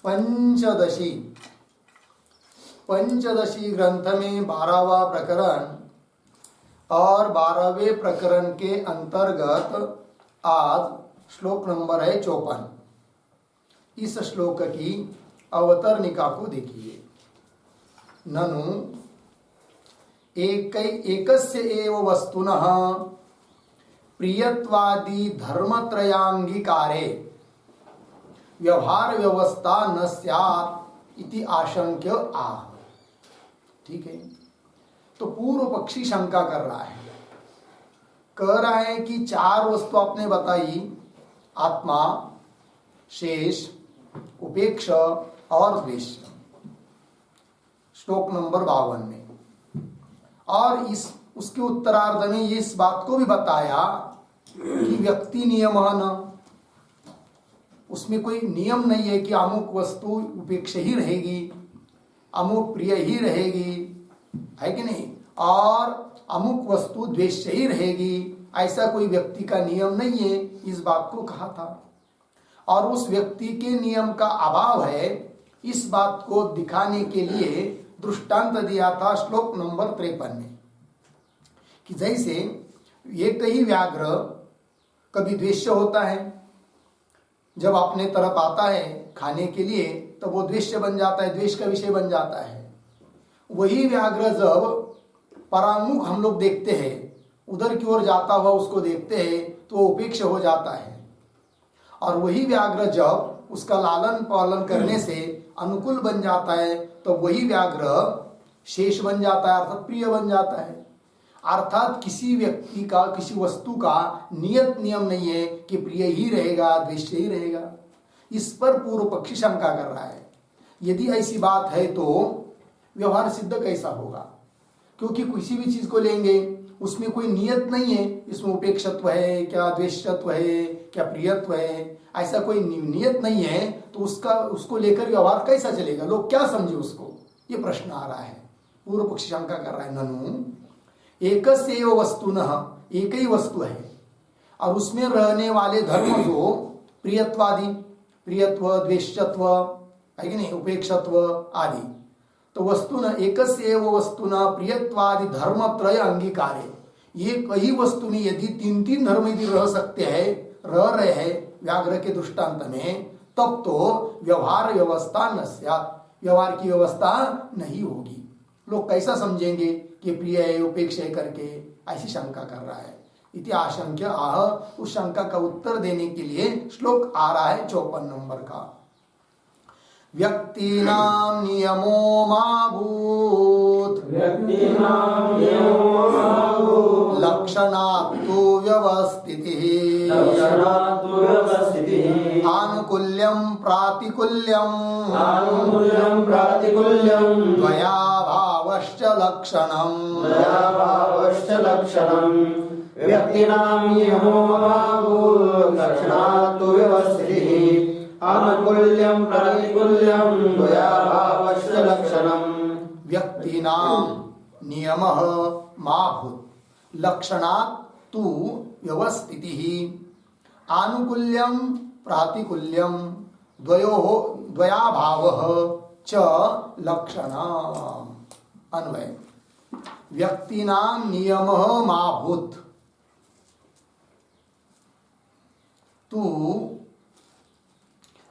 पंचदशी ग्रंथ में 12वां प्रकरण और 12वें प्रकरण के अंतर्गत आज श्लोक नंबर है 54। इस श्लोक की अवतरणिका को देखिए। ननु एकस्य एव वस्तुनः प्रियत्वादि धर्मत्रयांगीकारे व्यवहार व्यवस्था न स्यात् इति आशंक्य आह। ठीक है, तो पूर्व पक्षी शंका कर रहा है, कह रहा है कि 4 वस्तु आपने बताई, आत्मा, शेष, उपेक्ष और द्वेष, श्लोक नंबर 52 में। और उसके उत्तरार्ध में ये इस बात को भी बताया कि व्यक्ति नियम न, उसमें कोई नियम नहीं है कि अमुक वस्तु उपेक्ष ही रहेगी, अमुक प्रिय ही रहेगी, है कि नहीं, और अमुक वस्तु द्वेष ही रहेगी, ऐसा कोई व्यक्ति का नियम नहीं है, इस बात को कहा था। और उस व्यक्ति के नियम का अभाव है, इस बात को दिखाने के लिए दृष्टांत दिया था श्लोक नंबर 53 में, कि जैसे एक ही व्याघ्र कभी द्वेष्य होता है, जब अपने तरफ आता है खाने के लिए तो वो द्वेष्य बन जाता है, द्वेष का विषय बन जाता है। वही व्याघ्र जब परांगमुख हम लोग देखते हैं, उधर की ओर जाता हुआ उसको देखते हैं तो वो उपेक्ष हो जाता है। और वही व्याघ्र जब उसका लालन पालन करने से अनुकूल बन जाता है तो वही व्याघ्र शेष बन जाता है, अर्थात प्रिय बन जाता है। अर्थात किसी व्यक्ति का, किसी वस्तु का नियत नियम नहीं है कि प्रिय ही रहेगा, द्वेष ही रहेगा। इस पर पूर्व पक्षी शंका कर रहा है। यदि ऐसी बात है तो व्यवहार सिद्ध कैसा होगा, क्योंकि किसी भी चीज को लेंगे उसमें कोई नियत नहीं है, इसमें उपेक्षत्व है क्या, द्वेषत्व है क्या, प्रियत्व है, ऐसा कोई नियत नहीं है, तो उसको लेकर व्यवहार कैसा चलेगा, लोग क्या समझे उसको, ये प्रश्न आ रहा है। पूर्व पक्षी शंका कर रहा है, ननु एकस्यैव वस्तुनः, एक ही वस्तु है और उसमें रहने वाले धर्म जो प्रियत्वादि, प्रियत्व, द्वेषत्व, है कि नहीं, उपेक्षत्व आदि, तो वस्तुन एकस्यैव वस्तुना प्रियत्वादि धर्म त्रय अंगीकारे, ये कई वस्तु में यदि 3 धर्म यदि रह सकते हैं, रह रहे हैं व्याघ्र के दृष्टांत में, तब तो व्यवहार व्यवस्था न स्यात्, व्यवहार की व्यवस्था नहीं होगी। लोग कैसा समझेंगे कि प्रिय है, उपेक्ष है करके, ऐसी शंका कर रहा है। इति आशंक्य आह, उस शंका का उत्तर देने के लिए श्लोक आ रहा है 54 नंबर का। व्यक्तीनां नियमो माभूत् लक्षणात् तु व्यवस्थितिः आनुकूल्यं प्रातिकूल्यं द्वया भावश्च लक्षणम् व्यक्तीनां नियमो माभूत् लक्षणात् तु व्यवस्थितिः आनुकूल्यं प्रतिकूल्यं द्वयाभावश्च लक्षणम्। व्यक्तीनां नियमः माभूत् लक्षणात् तु व्यवस्थितिः आनुकूल्यं प्रातिकूल्यं द्वयाभावः च लक्षणम्। अन्वय, व्यक्तीनां नियमः माभूत् तु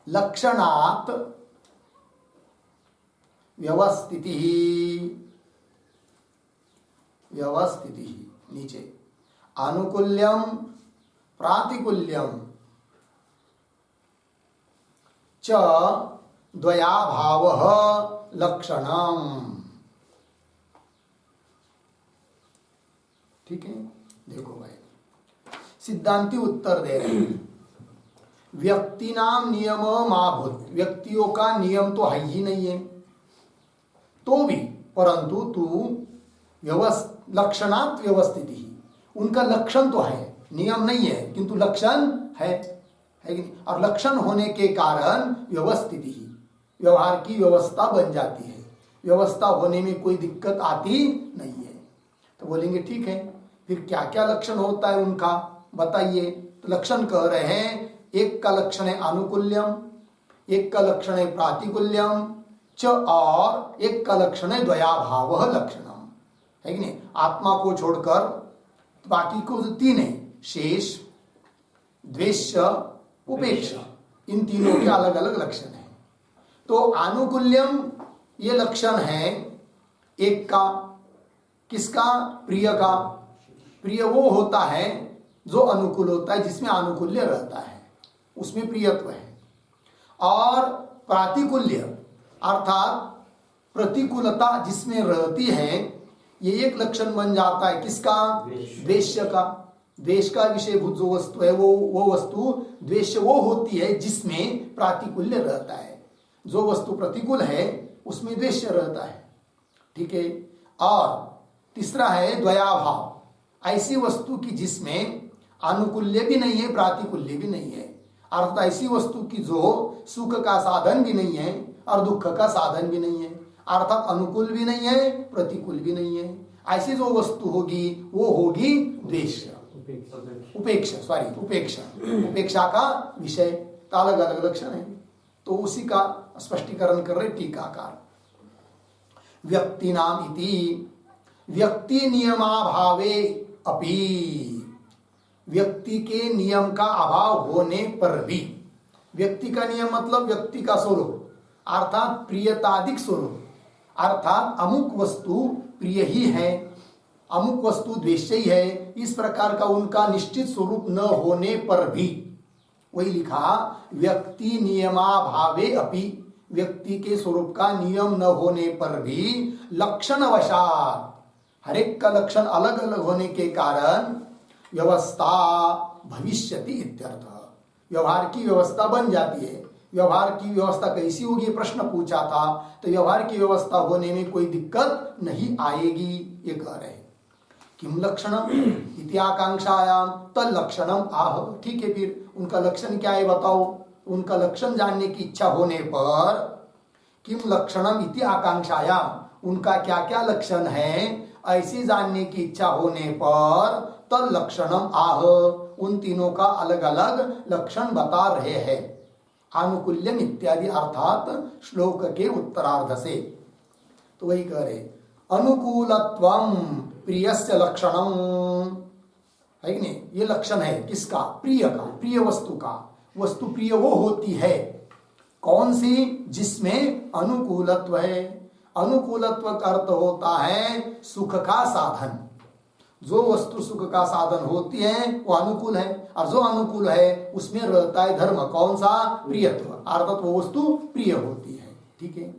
लक्षणात् व्यवस्थितिः, नीचे आनुकूल्यं प्रातिकूल्यं च द्वयाभावः लक्षणम्। ठीक है, देखो भाई, सिद्धांती उत्तर दे रहे हैं। व्यक्ति नाम नियम माभूत, व्यक्तियों का नियम तो है ही नहीं है, तो भी परंतु तू लक्षणात् व्यवस्थित ही, उनका लक्षण तो है, नियम नहीं है किंतु लक्षण है कि नहीं? और लक्षण होने के कारण व्यवस्थित ही, व्यवहार की व्यवस्था बन जाती है, व्यवस्था होने में कोई दिक्कत आती नहीं है। तो बोलेंगे ठीक है, फिर क्या क्या लक्षण होता है उनका बताइए। तो लक्षण कह रहे हैं, एक का लक्षण है आनुकूल्यम, एक का लक्षण है प्रातिकूल्यम च और एक का लक्षण है द्वयाभाव लक्षणम, है कि नहीं। आत्मा को छोड़कर बाकी को जो तीन है, शेष, द्वेष्य, उपेक्षा, इन तीनों के अलग अलग लक्षण है। तो आनुकूल्यम ये लक्षण है एक का, किसका, प्रिय का। प्रिय वो होता है जो अनुकूल होता है, जिसमें आनुकूल्य रहता है, उसमें प्रियत्व है। और प्रातिकूल्य अर्थात प्रतिकूलता जिसमें रहती है, ये एक लक्षण बन जाता है किसका, द्वेष्य का। द्वेष का विषयभूत जो वस्तु है वो वस्तु द्वेष्य वो होती है जिसमें प्रातिकूल्य रहता है। जो वस्तु प्रतिकूल है उसमें द्वेष्य रहता है, ठीक है। और तीसरा है द्वयाभाव, ऐसी वस्तु की जिसमें आनुकूल्य भी नहीं है प्रातिकूल्य भी नहीं है, अर्थात ऐसी वस्तु की जो सुख का साधन भी नहीं है और दुख का साधन भी नहीं है, अर्थात अनुकूल भी नहीं है प्रतिकूल भी नहीं है। ऐसी जो वस्तु होगी वो होगी द्वेष, उपेक्षा का विषय। तो अलग अलग लक्षण है, तो उसी का स्पष्टीकरण कर रहे टीकाकार। व्यक्ति नाम इति व्यक्ति नियमाभावे अपि, व्यक्ति के नियम का अभाव होने पर भी, व्यक्ति का नियम मतलब व्यक्ति का स्वरूप अर्थात प्रियतादिक स्वरूप, अर्थात अमुक वस्तु प्रिय ही है, अमुक वस्तु द्वेष्य ही है, इस प्रकार का उनका निश्चित स्वरूप न होने पर भी, वही लिखा व्यक्ति नियमाभावे अपि, व्यक्ति के स्वरूप का नियम न होने पर भी लक्षण वशात, हर एक का लक्षण अलग अलग होने के कारण व्यवस्था भविष्यति इत्यर्थ, व्यवहार की व्यवस्था बन जाती है। व्यवहार की व्यवस्था कैसी होगी प्रश्न पूछा था, तो व्यवहार की व्यवस्था होने में कोई दिक्कत नहीं आएगी, ये कह रहे। किम लक्षणम इति आकांक्षायाम तल्लक्षणम आह, ठीक है, फिर उनका लक्षण क्या है बताओ। उनका लक्षण जानने की इच्छा होने पर किम लक्षणम इति आकांक्षायाम, उनका क्या क्या लक्षण है ऐसे जानने की इच्छा होने पर तल्लक्षणम आह, उन तीनों का अलग अलग लक्षण बता रहे हैं। आनुकूल्यम इत्यादि अर्थात श्लोक के उत्तरार्ध से। तो वही कह रहे अनुकूलत्वम प्रियस्य लक्षणम, है कि नहीं, ये लक्षण है किसका, प्रिय का, प्रिय वस्तु का। वस्तु प्रिय वो होती है कौन सी, जिसमें अनुकूलत्व है। अनुकूलत्व का अर्थ होता है सुख का साधन। जो वस्तु सुख का साधन होती है वो अनुकूल है, और जो अनुकूल है उसमें रहता है धर्म, कौन सा, प्रियत्व, अर्थात वो वस्तु प्रिय होती है, ठीक है।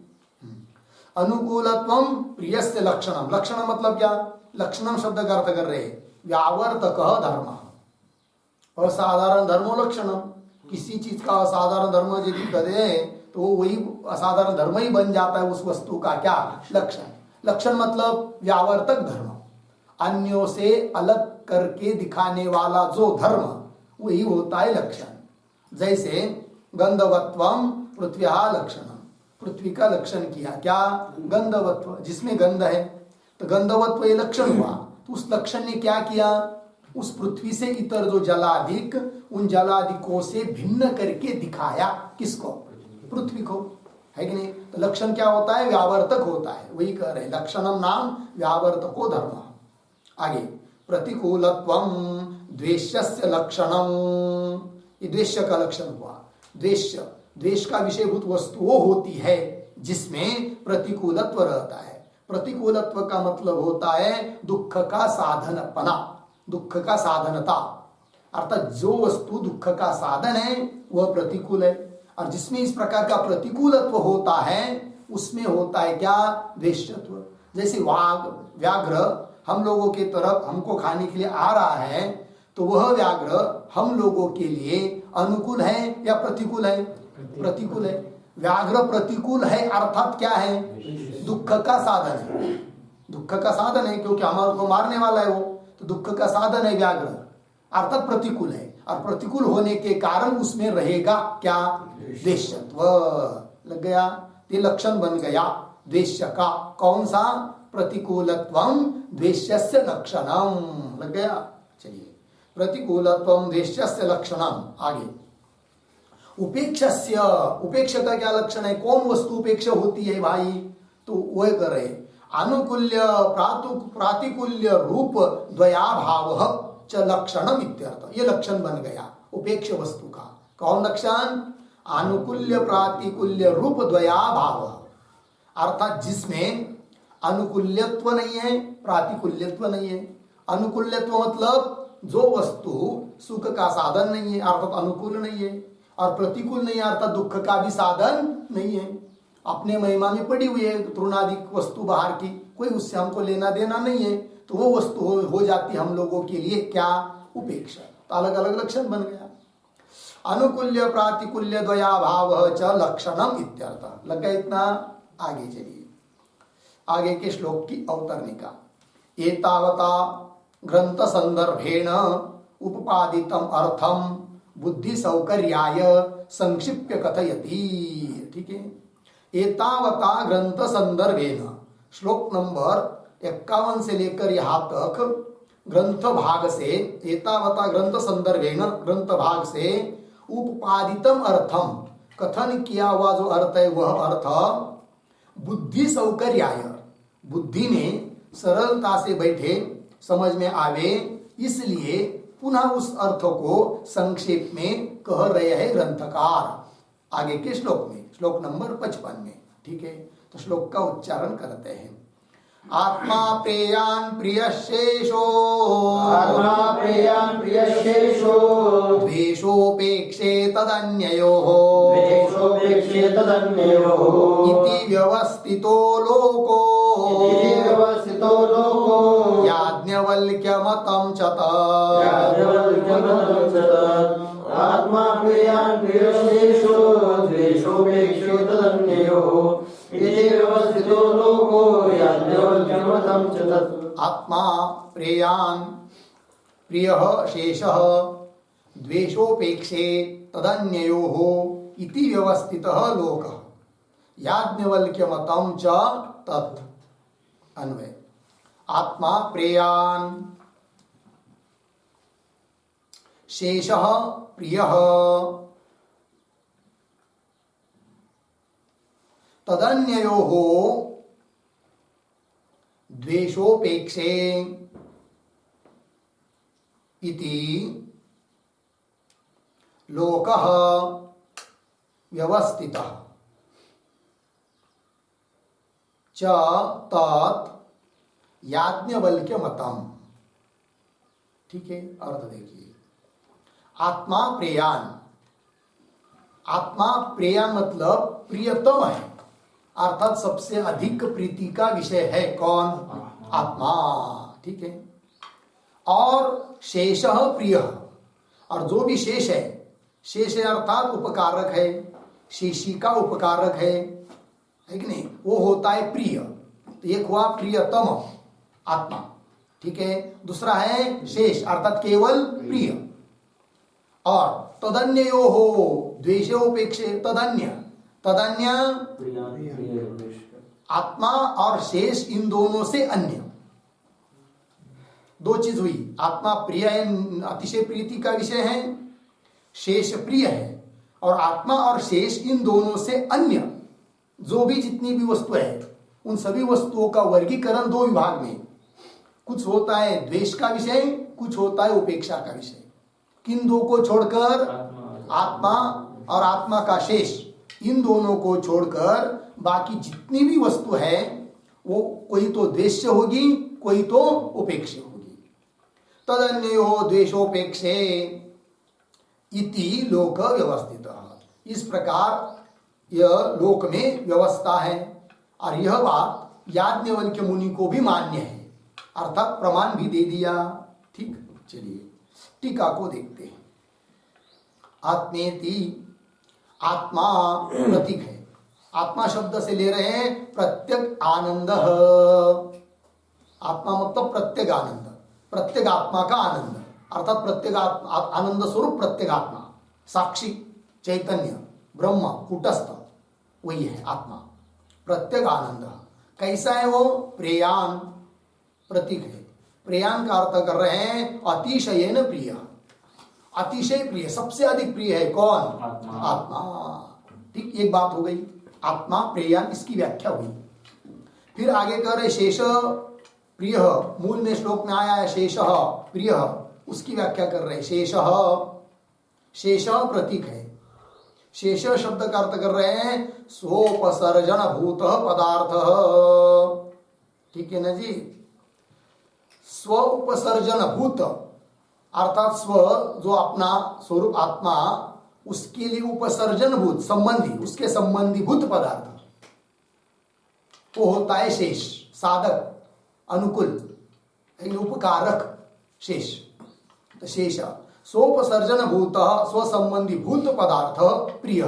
अनुकूलत्वम प्रियस्य लक्षणम, लक्षण मतलब क्या, लक्षणम शब्द का अर्थ कर रहे व्यावर्तक धर्म, असाधारण धर्मो लक्षणम। किसी चीज का असाधारण धर्म यदि करे तो वही असाधारण धर्म ही बन जाता है उस वस्तु का क्या, लक्षण। लक्षण मतलब व्यावर्तक धर्म, अन्यों से अलग करके दिखाने वाला जो धर्म, वही होता है लक्षण। जैसे गंधवत्वम पृथ्व्या लक्षणम, पृथ्वी का लक्षण किया क्या, गंधवत्व, जिसमें गंध है, तो गंधवत्व ये लक्षण हुआ। तो उस लक्षण ने क्या किया, उस पृथ्वी से इतर जो जलाधिक, उन जलाधिकों से भिन्न करके दिखाया, किसको, पृथ्वी को, है कि नहीं। तो लक्षण क्या होता है, व्यावर्तक होता है, वही कह रहे लक्षणम नाम व्यावर्तको धर्म। आगे प्रतिकूलत्वम द्वेष्यस्य लक्षणम, ये द्वेष्य का लक्षण हुआ। द्वेष्य, द्वेष का विषयभूत वस्तु वो होती है जिसमें प्रतिकूलत्व रहता है। प्रतिकूलत्व का मतलब होता है दुख का साधनपना, दुख का साधनता, अर्थात जो वस्तु दुख का साधन है वह प्रतिकूल है, और जिसमें इस प्रकार का प्रतिकूलत्व होता है उसमें होता है क्या, द्वेष्यत्व। जैसे व्याघ्र हम लोगों के तरफ हमको खाने के लिए आ रहा है, तो वह व्याघ्र हम लोगों के लिए अनुकूल है या प्रतिकूल है, प्रतिकूल है। व्याघ्र प्रतिकूल है अर्थात क्या है, दुख का साधन है, दुख का साधन है, क्योंकि हमारे को मारने वाला है वो, तो दुख का साधन है व्याघ्र, अर्थात प्रतिकूल है। और प्रतिकूल होने के कारण उसमें रहेगा क्या, द्वेष्यत्व। लग गया, ये लक्षण बन गया द्वेष्य का, कौन सा, प्रतिकूलत्वम द्वेष्यस्य लक्षणम। लग गया, चलिए, प्रतिकूलत्वम द्वेष्यस्य लक्षणम। आगे उपेक्षस्य, उपेक्षा का क्या लक्षण है? कौन वस्तु उपेक्षा होती है भाई? तो वह कर रहे अनुकूल्य प्रातिकूल्य रूप द्वयाभाव च लक्षणम इत्यर्थ। ये लक्षण बन गया उपेक्ष वस्तु का। कौन लक्षण? अनुकूल्य प्रातिकूल्य रूप द्वयाभाव, अर्थात जिसमें अनुकूल्यत्व नहीं है, प्रातिकूल्यत्व नहीं है। अनुकूल्यत्व मतलब जो वस्तु सुख का साधन नहीं है अर्थात अनुकूल नहीं है, और प्रतिकूल नहीं है अर्थात दुख का भी साधन नहीं है। अपने महिमा में पड़ी हुई है तृणादिक वस्तु बाहर की, कोई उससे हमको लेना देना नहीं है, तो वो वस्तु हो जाती हम लोगों के लिए क्या? उपेक्षा। तो अलग अलग लक्षण बन गया। अनुकूल्य प्रातिकूल्य द्वयाभाव च लक्षणम इत्यर्थ। लग गया इतना? आगे चलिए, आगे के श्लोक की अवतरणिका। एतावता ग्रंथ संदर्भेण उपपादितम अर्थम बुद्धि सौकर्याय संक्षिप्य कथयति। ठीक है, एतावता ग्रंथ संदर्भेण, श्लोक नंबर 51 से लेकर यहाँ तक ग्रंथ भाग से, एतावता ग्रंथ संदर्भेण ग्रंथ भाग से उपपादितम अर्थम, कथन किया हुआ जो अर्थ है वह अर्थ बुद्धि सौकर्याय, बुद्धि ने सरलता से बैठे समझ में आवे, इसलिए पुनः उस अर्थ को संक्षेप में कह रहे हैं ग्रंथकार आगे के श्लोक में, श्लोक नंबर 55 में। ठीक है, तो श्लोक का उच्चारण करते हैं। आत्मा प्रेयान प्रियशेषो, आत्मा प्रेयान प्रियशेषो, द्वेषोपेक्षे तदन्ययोः, द्वेषोपेक्षे तदन्ययोः, इति व्यवस्थितो लोको, इति व्यवस्थितो लोको, याज्ञवल्क्यमतं च याज्ञवल्क्यमतं च तत्। आत्मा प्रेयान प्रियशेषो, द्वेषोपेक्षे तदन्ययोः, इति व्यवस्थितो लोको, याज्ञवल्क्यमतं च तत्। आत्मा प्रेयान प्रियः शेषः द्वेषोपेक्षे तदन्ययोः इति व्यवस्थितः लोकः, याज्ञवल्क्यमतं च तत्। अन्वय। आत्मा प्रेयान शेषः प्रियः तदन्ययोः द्वेषोपेक्षे इति लोकः व्यवस्थितः च तत् याज्ञवल्क्यमतम्। ठीक है, अर्थ देखिए। आत्मा प्रेयान, आत्मा प्रेयान मतलब प्रियतम है, अर्थात सबसे अधिक प्रीति का विषय है कौन? आत्मा। ठीक है, और शेषः प्रिय, और जो भी शेष है, शेष है अर्थात उपकारक है, शेषी का उपकारक है कि नहीं, वो होता है प्रिय। तो एक हुआ प्रियतम आत्मा, ठीक है, दूसरा है शेष अर्थात केवल प्रिय। और तदन्यो हो द्वेषोपेक्षे, तदन्य, तदन्य आत्मा और शेष इन दोनों से अन्य, दो चीज हुई। आत्मा प्रिय है, अतिशय प्रीति का विषय है, शेष प्रिय है, और आत्मा और शेष इन दोनों से अन्य जो भी जितनी भी वस्तु है उन सभी वस्तुओं का वर्गीकरण दो विभाग में, कुछ होता है द्वेष का विषय, कुछ होता है उपेक्षा का विषय। किन दो को छोड़कर? आत्मा और आत्मा का शेष, इन दोनों को छोड़कर बाकी जितनी भी वस्तु है वो कोई तो द्वेष से होगी, कोई तो उपेक्षा होगी। तदन्यो द्वेषोपेक्षे इति लोक व्यवस्थित, इस प्रकार यह लोक में व्यवस्था है, और यह बात याज्ञवल्क्य मुनि को भी मान्य है, अर्थात प्रमाण भी दे दिया। ठीक, चलिए टीका को देखते हैं। आत्मेति, आत्मा प्रतीक है, आत्मा शब्द से ले रहे हैं प्रत्यक आनंद। आत्मा मतलब प्रत्येक आनंद, प्रत्येक आत्मा का आनंद, अर्थात प्रत्येक आनंद स्वरूप प्रत्येक आत्मा, साक्षी चैतन्य ब्रह्म कूटस्थ, वही है आत्मा। प्रत्येक आनंद कैसा है वो? प्रेयान प्रतीक है, प्रेयान का अर्थ कर रहे हैं अतिशयन प्रिय, अतिशय प्रिय, सबसे अधिक प्रिय है कौन? आत्मा। आत्मा। ठीक, एक बात हो गई, आत्मा प्रेयान, इसकी व्याख्या हुई। फिर आगे कह रहे शेष प्रिय, मूल में श्लोक में आया है शेष प्रिय, उसकी व्याख्या कर रहे शेष। शेष प्रतीक है, शेष शब्द का अर्थ कर रहे हैं स्वोपसर्जन भूत पदार्थ। ठीक है ना जी, स्व उपसर्जन भूत अर्थात स्व जो अपना स्वरूप आत्मा, उसके लिए उपसर्जन भूत संबंधी, उसके संबंधी भूत पदार्थ वो होता है शेष, साधक, अनुकूल, उपकारक शेष। तो शेष स्वोपसर्जन भूत स्व संबंधी भूत पदार्थ प्रिय,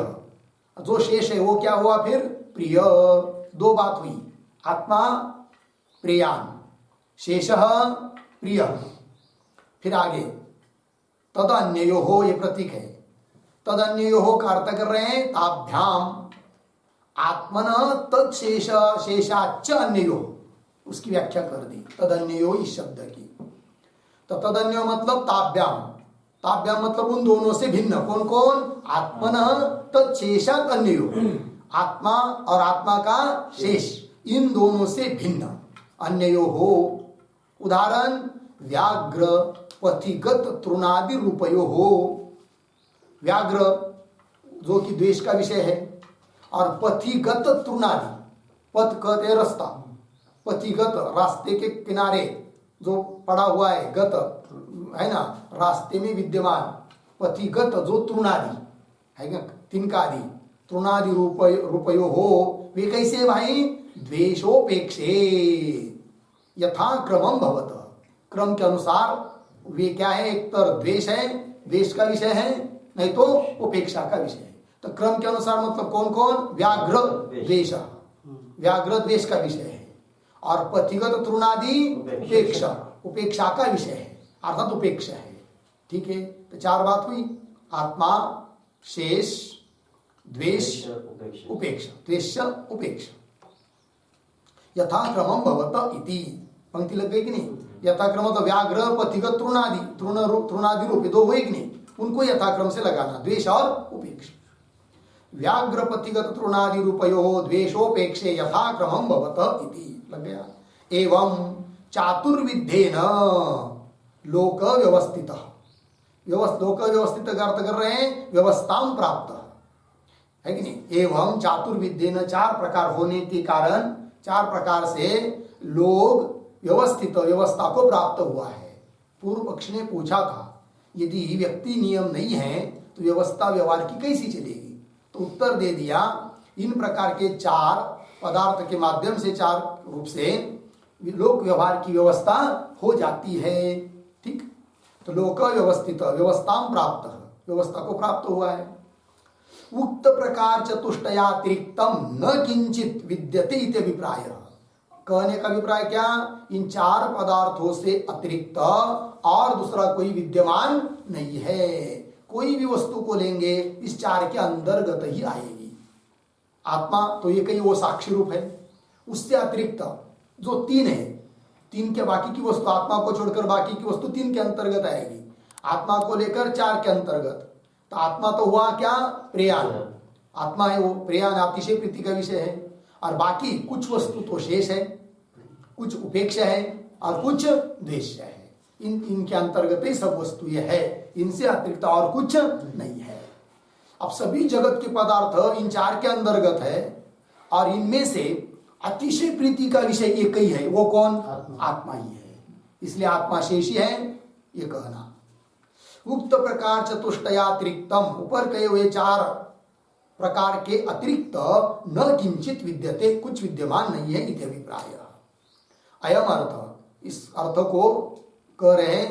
जो शेष है वो क्या हुआ फिर? प्रिय। दो बात हुई, आत्मा प्रियान, शेष प्रिय। फिर आगे तदन्यो हो, ये प्रतीक है, तदन्यो हो का अर्थ कर रहे हैं ताभ्याम आत्मन तत्शेष शेषाच अन्यो, उसकी व्याख्या कर दी तदन्यो इस शब्द की। तो तदन्यो मतलब ताभ्याम, ताभ्याम मतलब उन दोनों से भिन्न, कौन कौन? आत्मन तत्शेषात अन्यो, आत्मा और आत्मा का शेष, इन दोनों से भिन्न। अन्यो हो, उदाहरण व्याघ्र पथिगत तृणादि रूपयो हो, व्याघ्र जो कि द्वेष का विषय है, और पथिगत तृणादि, पथ कहते हैं रास्ता, पथिगत रास्ते के किनारे जो पड़ा हुआ है, गत है ना, रास्ते में विद्यमान, पथिगत जो तृणादि है ना, तिनका आदि, तृणादि रूपयो हो, वे कैसे भाई? द्वेषोपेक्षे यथा क्रमम भवत, क्रम के अनुसार वे क्या है? एक तर द्वेष है, द्वेष का विषय है, नहीं तो उपेक्षा का विषय है। तो क्रम के अनुसार मतलब कौन कौन? व्याघ्र द्वेष, व्याघ्र द्वेष का विषय है, और पथिगत तृणादि उपेक्षा, उपेक्षा का विषय है, अर्थात उपेक्षा है। ठीक है, तो चार बात हुई, आत्मा, शेष, द्वेष, उपेक्षा, द्वेष उपेक्षा। यथा क्रमम भवत इति, पंक्ति लग गई कि नहीं? यथाक्रम तो व्याघ्र पथिगत तृणादि, तृणादि रूप दो हुए कि नहीं, उनको यथाक्रम से लगाना, द्वेष और उपेक्षा। व्याघ्र पथिगत तृणादि रूपयो द्वेषोपेक्षे यथाक्रमम भवत इति, लग गया। एवं चातुर्विध्येन लोक व्यवस्थित, लोक व्यवस्थित का अर्थ कर रहे हैं व्यवस्थाम प्राप्त है कि नहीं। एवं चातुर्विध्येन, चार प्रकार होने के कारण, चार प्रकार से लोग व्यवस्थित, व्यवस्था को प्राप्त हुआ है। पूर्व पक्ष ने पूछा था यदि व्यक्ति नियम नहीं है तो व्यवस्था व्यवहार की कैसी चलेगी? तो उत्तर दे दिया, इन प्रकार के चार पदार्थ के माध्यम से, चार रूप से लोक व्यवहार की व्यवस्था हो जाती है। ठीक, तो लोक व्यवस्थित, व्यवस्था प्राप्त, व्यवस्था को प्राप्त हुआ है। उक्त प्रकार चतुष्टयातिरिक्तम न किंचित विद्यते इति अभिप्राय, कहने का अभिप्राय क्या? इन चार पदार्थों से अतिरिक्त और दूसरा कोई विद्यमान नहीं है। कोई भी वस्तु को लेंगे इस चार के अंतर्गत ही आएगी। आत्मा तो ये कहीं वो साक्षी रूप है, उससे अतिरिक्त जो तीन है, तीन के बाकी की वस्तु, आत्मा को छोड़कर बाकी की वस्तु तीन के अंतर्गत आएगी, आत्मा को लेकर चार के अंतर्गत। तो आत्मा तो हुआ क्या? प्रेयान, आत्मा है वो, प्रेयान अतिशय प्रीति का विषय है, और बाकी कुछ वस्तु तो शेष है, कुछ उपेक्षा है और कुछ द्वेष है। इनके अंतर्गत ही सब वस्तु ये है, इनसे अतिरिक्त और कुछ नहीं है। अब सभी जगत के पदार्थ इन चार के अंतर्गत है, और इनमें से अतिशय प्रीति का विषय एक ही है, वो कौन? आत्मा ही है। इसलिए आत्मा शेषी है, ये कहना। उक्त प्रकार चतुष्टयातिरिक्तम, ऊपर कहे हुए चार प्रकार के अतिरिक्त न किंचित विद्यते, कुछ विद्यमान नहीं है, इति अभिप्राय। अयम अर्थ, इस अर्थ को कह रहे हैं,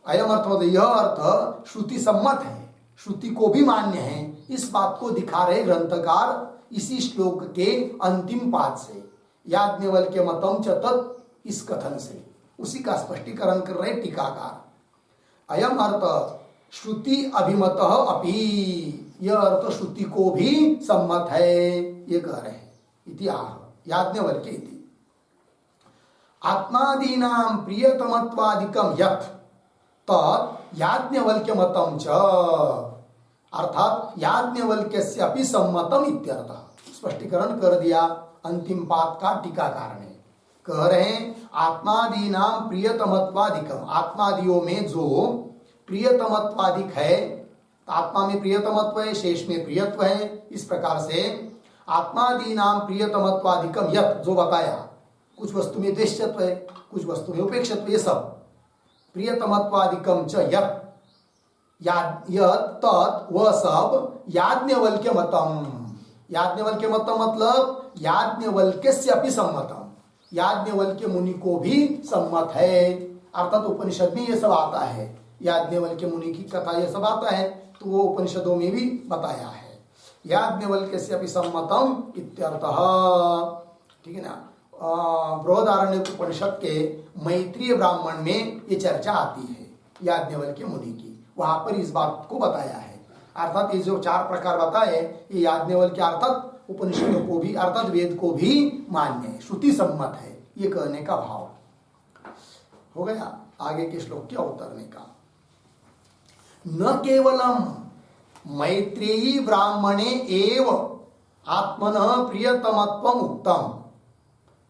अयम अर्थ मतलब यह अर्थ श्रुति सम्मत है, श्रुति को भी मान्य है। इस बात को दिखा रहे ग्रंथकार इसी श्लोक के अंतिम पाद से, याज्ञवल्क्य मतम च तत्, इस कथन से उसी का स्पष्टीकरण कर रहे टीकाकार। अयम अर्थ श्रुति अभिमतः अपि, यह अर्थ श्रुति को भी सम्मत है, ये कह रहे हैं। इति आह याज्ञवल्क्य इति आत्मादीनां प्रियतमत्वादिकं यत् तत् याज्ञवल्क्य मतम च, अर्थात याज्ञवल्क्यस्य अपि सम्मतम इत्यर्थः। स्पष्टीकरण कर दिया अंतिम पाद का टीकाकार ने। कह रहे हैं आत्मादीनाम प्रियतमत्वाधिकम, आत्मादियों में जो प्रियतमत्वाधिक है, आत्मा में प्रियतमत्व है, शेष में प्रियत्व है, इस प्रकार से आत्मादीनाम प्रियतमत्वाधिकम यत्, जो बताया कुछ वस्तु में द्वेष्यत्व है, कुछ वस्तु में उपेक्षत्व, ये सब प्रियतमत्वाधिकम च यत्, यत् तत् वह सब याज्ञवल्क्य मतम, याज्ञवल्क्य मतम मतलब याज्ञवल्क्यस्य अपि सम्मतम, याज्ञवल्क्य मुनि को भी सम्मत है। अर्थात उपनिषद में ये सब आता है, याज्ञवल्क्य मुनि की कथा ये सब आता है, तो वो उपनिषदों में भी बताया है। याज्ञवल्क्यस्य अपि सम्मतम इत्यर्थः। ठीक है ना। बृहदारण्यक उपनिषद के मैत्रीय ब्राह्मण में ये चर्चा आती है याज्ञवल्क्य मुनि की, वहां पर इस बात को बताया है। अर्थात ये जो 4 प्रकार बताए, ये याज्ञवल्क्य अर्थात उपनिषदों को भी, अर्थात वेद को भी मान्य है, श्रुति सम्मत है, ये कहने का भाव हो गया। आगे के श्लोक क्या उतरने का। न केवलम मैत्रेयी ब्राह्मणे एव आत्मनः प्रियतमत्वम उक्तम,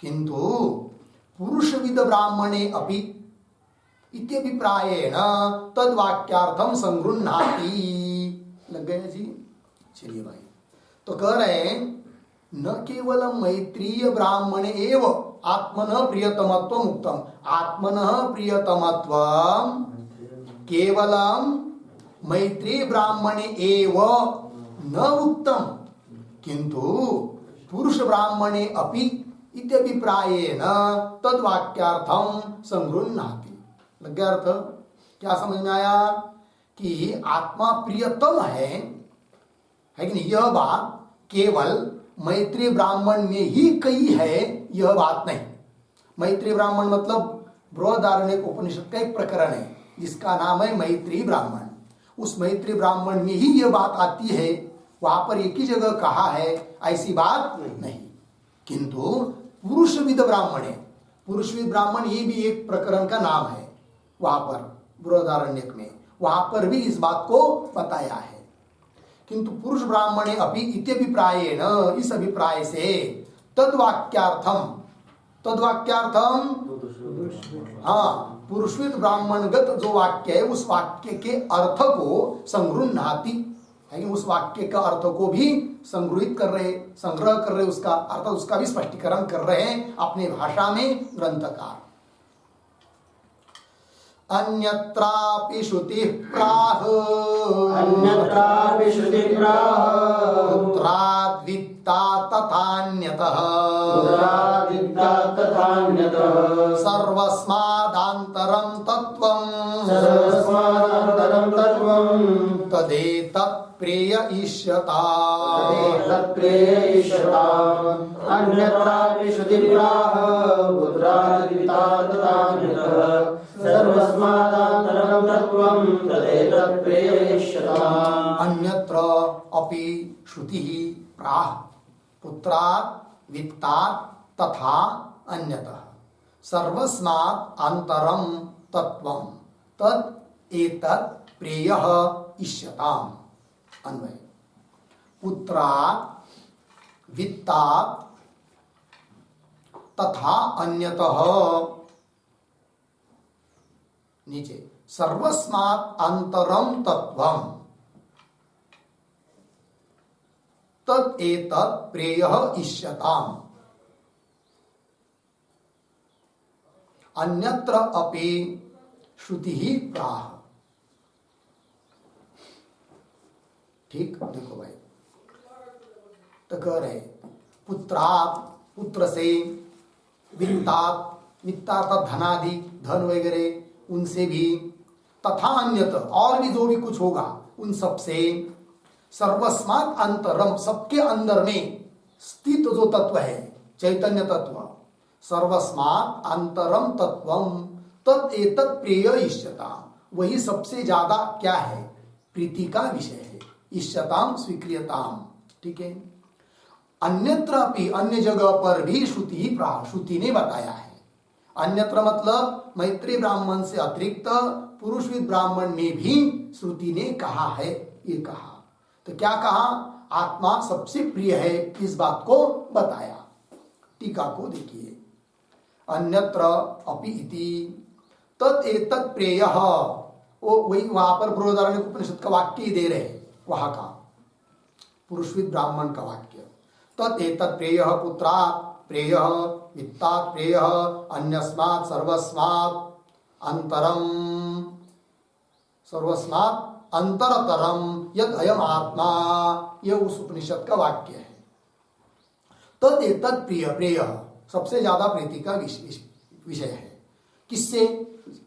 किंतु पुरुषविद ब्राह्मणे अपि इत्यभिप्रायेण तद्वाक्यार्थम संगृह्णाति। लग गए जी। चलिए भाई, तो कह रहे हैं न केवलम मैत्रीय ब्राह्मण एव आत्मनः प्रियतमत्वम उक्तम, आत्मनः प्रियतमत्वम केवलम मैत्री ब्राह्मणे एव न उक्तम, किंतु पुरुष ब्राह्मणे अपि इत्यभिप्रायेण तद्वाक्यार्थम संगृह्णाति। लग गया अर्थ। क्या समझ में आया कि आत्मा प्रियतम है कि नहीं, यह बात केवल मैत्री ब्राह्मण में ही कही है, यह बात नहीं। मैत्री ब्राह्मण मतलब बृहदारण्यक उपनिषद का एक प्रकरण है जिसका नाम है मैत्री ब्राह्मण। उस मैत्री ब्राह्मण में ही यह बात आती है, वहां पर एक ही जगह कहा है, ऐसी बात नहीं। किंतु पुरुषविद ब्राह्मण है, पुरुषविद ब्राह्मण ये भी एक प्रकरण का नाम है वहां पर बृहदारण्यक में, वहां पर भी इस बात को बताया है। किंतु पुरुष ब्राह्मणे अपि इत्यभिप्रायेण, इस अभिप्राय से तद्वाक्यार्थम, तद्वाक्यार्थम हाँ पुरुषविद ब्राह्मणगत जो वाक्य है उस वाक्य के अर्थ को संगृह्णाति, है उस वाक्य का अर्थ को भी संग्रहित कर रहे, संग्रह कर रहे, उसका अर्थ उसका भी स्पष्टीकरण कर रहे हैं अपने भाषा में ग्रंथकार। अन्यत्रापि श्रुति प्राह, अन्यत्रापि श्रुति प्राह पुत्राद् वित्ता तथान्यतः, पुत्राद् वित्ता तथान्यतः सर्वस्मादान्तरं तत्त्वं, सर्वस्मादान्तरं तत्त्वं तदेतत् प्रेययिष्यता, तदेतत् प्रेययिष्यता। अन्यत्रापि श्रुति प्राह पुत्राद् वित्ता तथान्यतः सर्वस्मादान्तरं तत्त्वं तदेतत् प्रेययिष्यता। अन्यत्र अपि श्रुतिः प्राह पुत्रात् वित्तात् तथा अन्यतः सर्वस्मात् अन्तरं तत्त्वं तद् एतत् प्रेयः इष्यताम्। अन्वय पुत्रात् वित्तात् तथा अन्यतः, नीचे सर्वस्मात् अन्तरं तत्त्वं तद् एतत् प्रेयः इष्यताम्। अन्यत्र अपि श्रुतिः प्राह। ठीक, देखो भाई, तो कह रहे पुत्रात्, पुत्र से, वित्तात्, वित्तार्थ धनादि, धन वगैरह उनसे भी, तथा अन्यत और भी जो भी कुछ होगा उन सब से, सर्वस्मात् अंतरम सबके अंदर में स्थित जो तत्व है चैतन्य तत्व, सर्वस्मात् अंतरम तत्वम तद एतत् प्रेय इष्यता, वही सबसे ज्यादा क्या है, प्रीति का विषय है, इष्यताम स्वीक्रियताम। ठीक है। अन्यत्र भी, अन्य जगह पर भी श्रुति ही प्राह, श्रुति ने बताया है। अन्यत्र मतलब मैत्रेय ब्राह्मण से अतिरिक्त पुरुषविद ब्राह्मण ने भी श्रुति ने कहा है। ये कहा तो क्या कहा? आत्मा सबसे प्रिय है, इस बात को बताया। टीका को देखिए, अन्यत्र अपि इति तत् एतत् प्रेयः, वो वही वहां पर बृहदारण्यक उपनिषद का वाक्य ही दे रहे, वहां का पुरुषविद ब्राह्मण का वाक्य। तत् एतत् प्रेयः पुत्रात् प्रेयः वित्तात् प्रेयः अन्यस्मात् सर्वस्मात् अंतरम सर्वस्मात् अंतरतरम यद अयम आत्मा, यह उस उपनिषद का वाक्य है। तद एतद प्रिय, प्रिय सबसे ज्यादा प्रीति का विषय है। किससे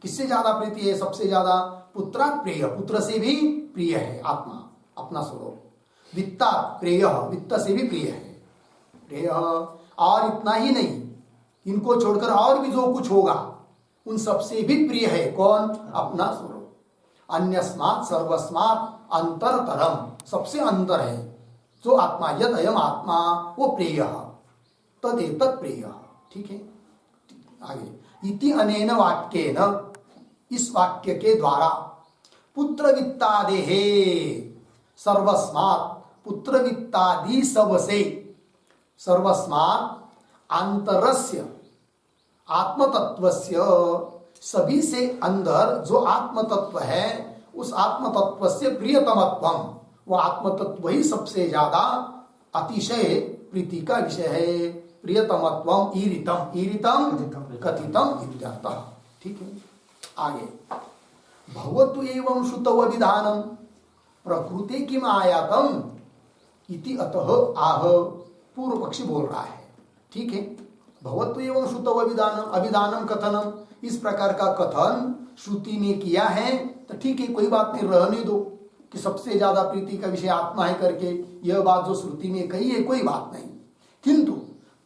किससे ज्यादा प्रीति है? सबसे ज्यादा पुत्रात् प्रिय, पुत्र से भी प्रिय है आत्मा, अपना स्वरूप। वित्तात् प्रिय, वित्त से भी प्रिय है प्रिय। और इतना ही नहीं, इनको छोड़कर और भी जो कुछ होगा उन सबसे भी प्रिय है कौन? अपना स्वरूप। अन्यस्मात् सर्वस्मात् अंतरतरम, सबसे अंतर है जो आत्मा, यद अयम आत्मा, वो प्रेय, तद एतत् प्रेय। ठीक है, आगे इति अनेन वाक्येन, इस वाक्य के द्वारा पुत्र वित्तादेहे सर्वस्मात्, पुत्र वित्तादि सबसे, सर्वस्मात् अंतरस्य आत्मतत्वस्य, सभी से अंदर जो आत्म तत्व है उस आत्म तत्व से प्रियतमत्वम, वो आत्म तत्व ही सबसे ज्यादा अतिशय प्रीति का विषय है। प्रियतमत्वम ईरितम, ईरितम कथितम इत्यर्थः। ठीक है, आगे भवतु एवं श्रुतौ अभिधानम प्रकृति किम आयातम इति अतः आह, पूर्व पक्षी बोल रहा है। ठीक है, भवतु एवं श्रुतौ अभिधानम, अभिधानम कथनम, इस प्रकार का कथन श्रुति ने किया है तो ठीक है, कोई बात नहीं, रहने दो कि सबसे ज्यादा प्रीति का विषय आत्मा है करके, यह बात जो श्रुति ने कही है कोई बात नहीं। किंतु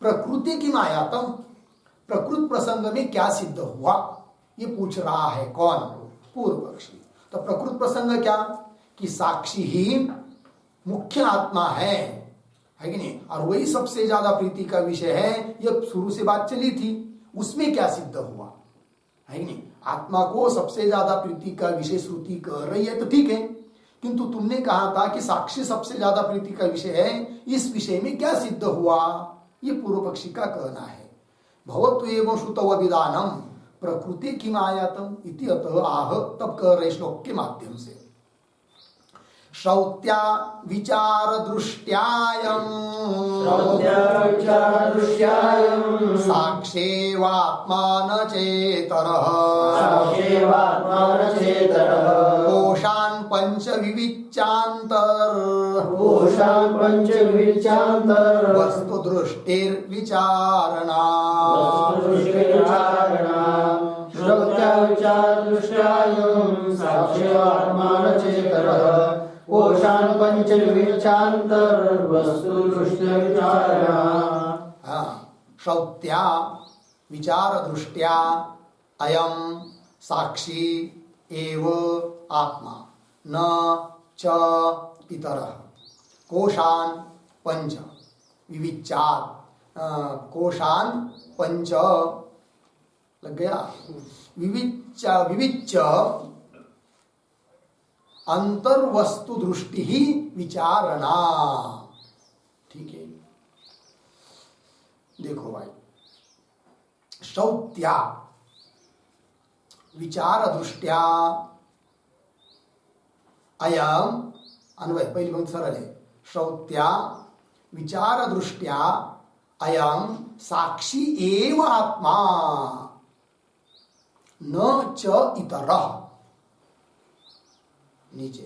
प्रकृति की मायातम, प्रकृत प्रसंग में क्या सिद्ध हुआ ये पूछ रहा है कौन? पूर्व पक्षी। तो प्रकृत प्रसंग क्या? कि साक्षी ही मुख्य आत्मा है कि नहीं, और वही सबसे ज्यादा प्रीति का विषय है। यह शुरू से बात चली थी, उसमें क्या सिद्ध हुआ है कि नहीं? आत्मा को सबसे ज्यादा प्रीति का विषय श्रुति कह रही है तो ठीक है, किंतु तुमने कहा था कि साक्षी सबसे ज्यादा प्रीति का विषय है, इस विषय में क्या सिद्ध हुआ? ये पूर्व पक्षी का कहना है। भवतु एवं श्रुतौ अभिधानम प्रकृति किम आयातम इति अतः आह, तब कह रहे श्लोक के माध्यम से। श्रौत्या विचार दृष्ट्यायं साक्षेवात्मान चेतरः कोशान् पंच विविच्यांतर वस्तु दृष्टिर्विचारणा। श्रौत्या विचार दृष्ट्यायं साक्षेवात्मान चेतरः कोशान् पंच विविच्यांतर वस्तु दृष्टिर्विचारणा। श्रौत्या विचार दृष्ट्या अयम साक्षी एव आत्मा न च इतरः कोशान् पंच विविच्यात्, कोशान् पंच लग गया, विविच्य अंतर्वस्तु दृष्टि ही विचारणा। ठीक है, देखो भाई, श्रौत्या विचार दृष्ट्या अयम, अन्वय पहली पंक्ति सरल है। श्रौत्या विचार दृष्ट्या अयम साक्षी एव आत्मा न च इतरः। नीचे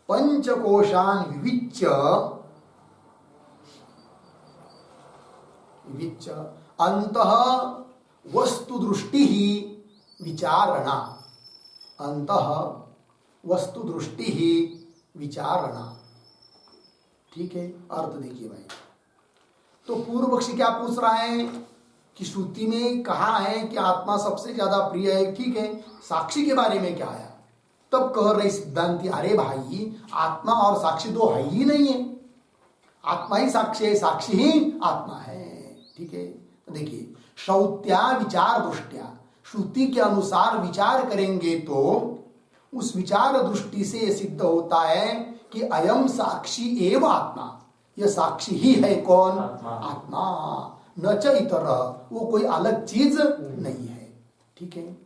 पंचकोशान विविच्य अंतः वस्तु दृष्टि ही विचारणा, अंतः वस्तु दृष्टि ही विचारणा। ठीक है, अर्थ देखिए भाई। तो पूर्व पक्षी क्या पूछ रहा है कि श्रुति में कहा है कि आत्मा सबसे ज्यादा प्रिय है, ठीक है, साक्षी के बारे में क्या आया? तब कह रहे सिद्धांति, अरे भाई आत्मा और साक्षी दो है ही नहीं है, आत्मा ही साक्षी है, साक्षी ही आत्मा है। ठीक है, तो देखिए श्रौत्या विचार दृष्टिया, श्रुति के अनुसार विचार करेंगे तो उस विचार दृष्टि से यह सिद्ध होता है कि अयम साक्षी एवं आत्मा, यह साक्षी ही है कौन? आत्मा। न च इतर, वो कोई अलग चीज नहीं है। ठीक है,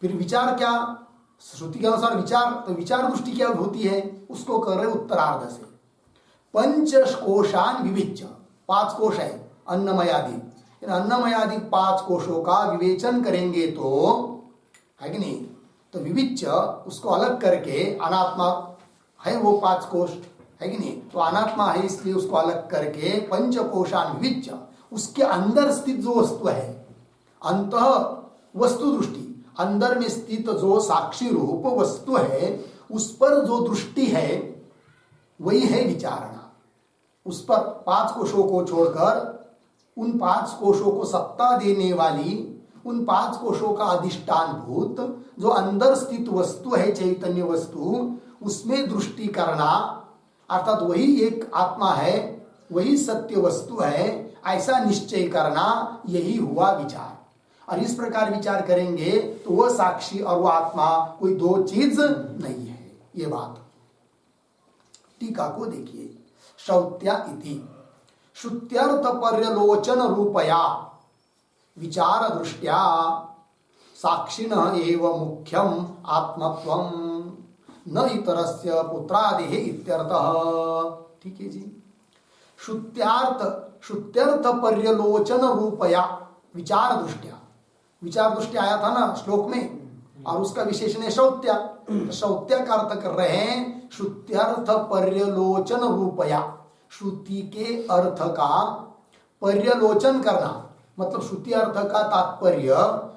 फिर विचार क्या? श्रुति के अनुसार विचार, तो विचार दृष्टि क्या होती है? उसको कर रहे उत्तरार्ध से। पंच कोशान विविच्य, 5 कोश है अन्नमयादि, इन अन्नमयादि 5 कोशों का विवेचन करेंगे तो, है कि नहीं, तो विविच्य उसको अलग करके, अनात्मा है वो 5 कोश, है कि नहीं, तो अनात्मा है इसलिए उसको अलग करके पंच कोशान विविच्य, उसके अंदर स्थित जो वस्तु है, अंतः वस्तु दृष्टि, अंदर में स्थित जो साक्षी रूप वस्तु है उस पर जो दृष्टि है वही है विचारणा। उस पर 5 कोशों को छोड़कर उन 5 कोशों को सत्ता देने वाली, उन 5 कोशों का अधिष्ठान भूत जो अंदर स्थित वस्तु है, चैतन्य वस्तु, उसमें दृष्टि करना, अर्थात वही एक आत्मा है, वही सत्य वस्तु है, ऐसा निश्चय करना, यही हुआ विचार। और इस प्रकार विचार करेंगे तो वह साक्षी और वह आत्मा कोई 2 चीज नहीं है। ये बात टीका को देखिए। श्रौत्या इति श्रुत्यर्थ पर्यलोचन रूपया विचार दृष्टिया साक्षिणः एव मुख्यम आत्मत्वम न इतरस्य पुत्रादेः इत्यर्थः। ठीक है जी। श्रुत्यर्थ पर्यलोचन रूपया विचार दृष्टिया, विचार दृष्टि आया था ना श्लोक में, और उसका विशेषण है श्रौत्या। श्रौत्या का अर्थ कर रहे हैं श्रुत्यर्थ पर्यलोचन रूपया, श्रुति के अर्थ का पर्यलोचन करना, मतलब श्रुति अर्थ का तात्पर्य,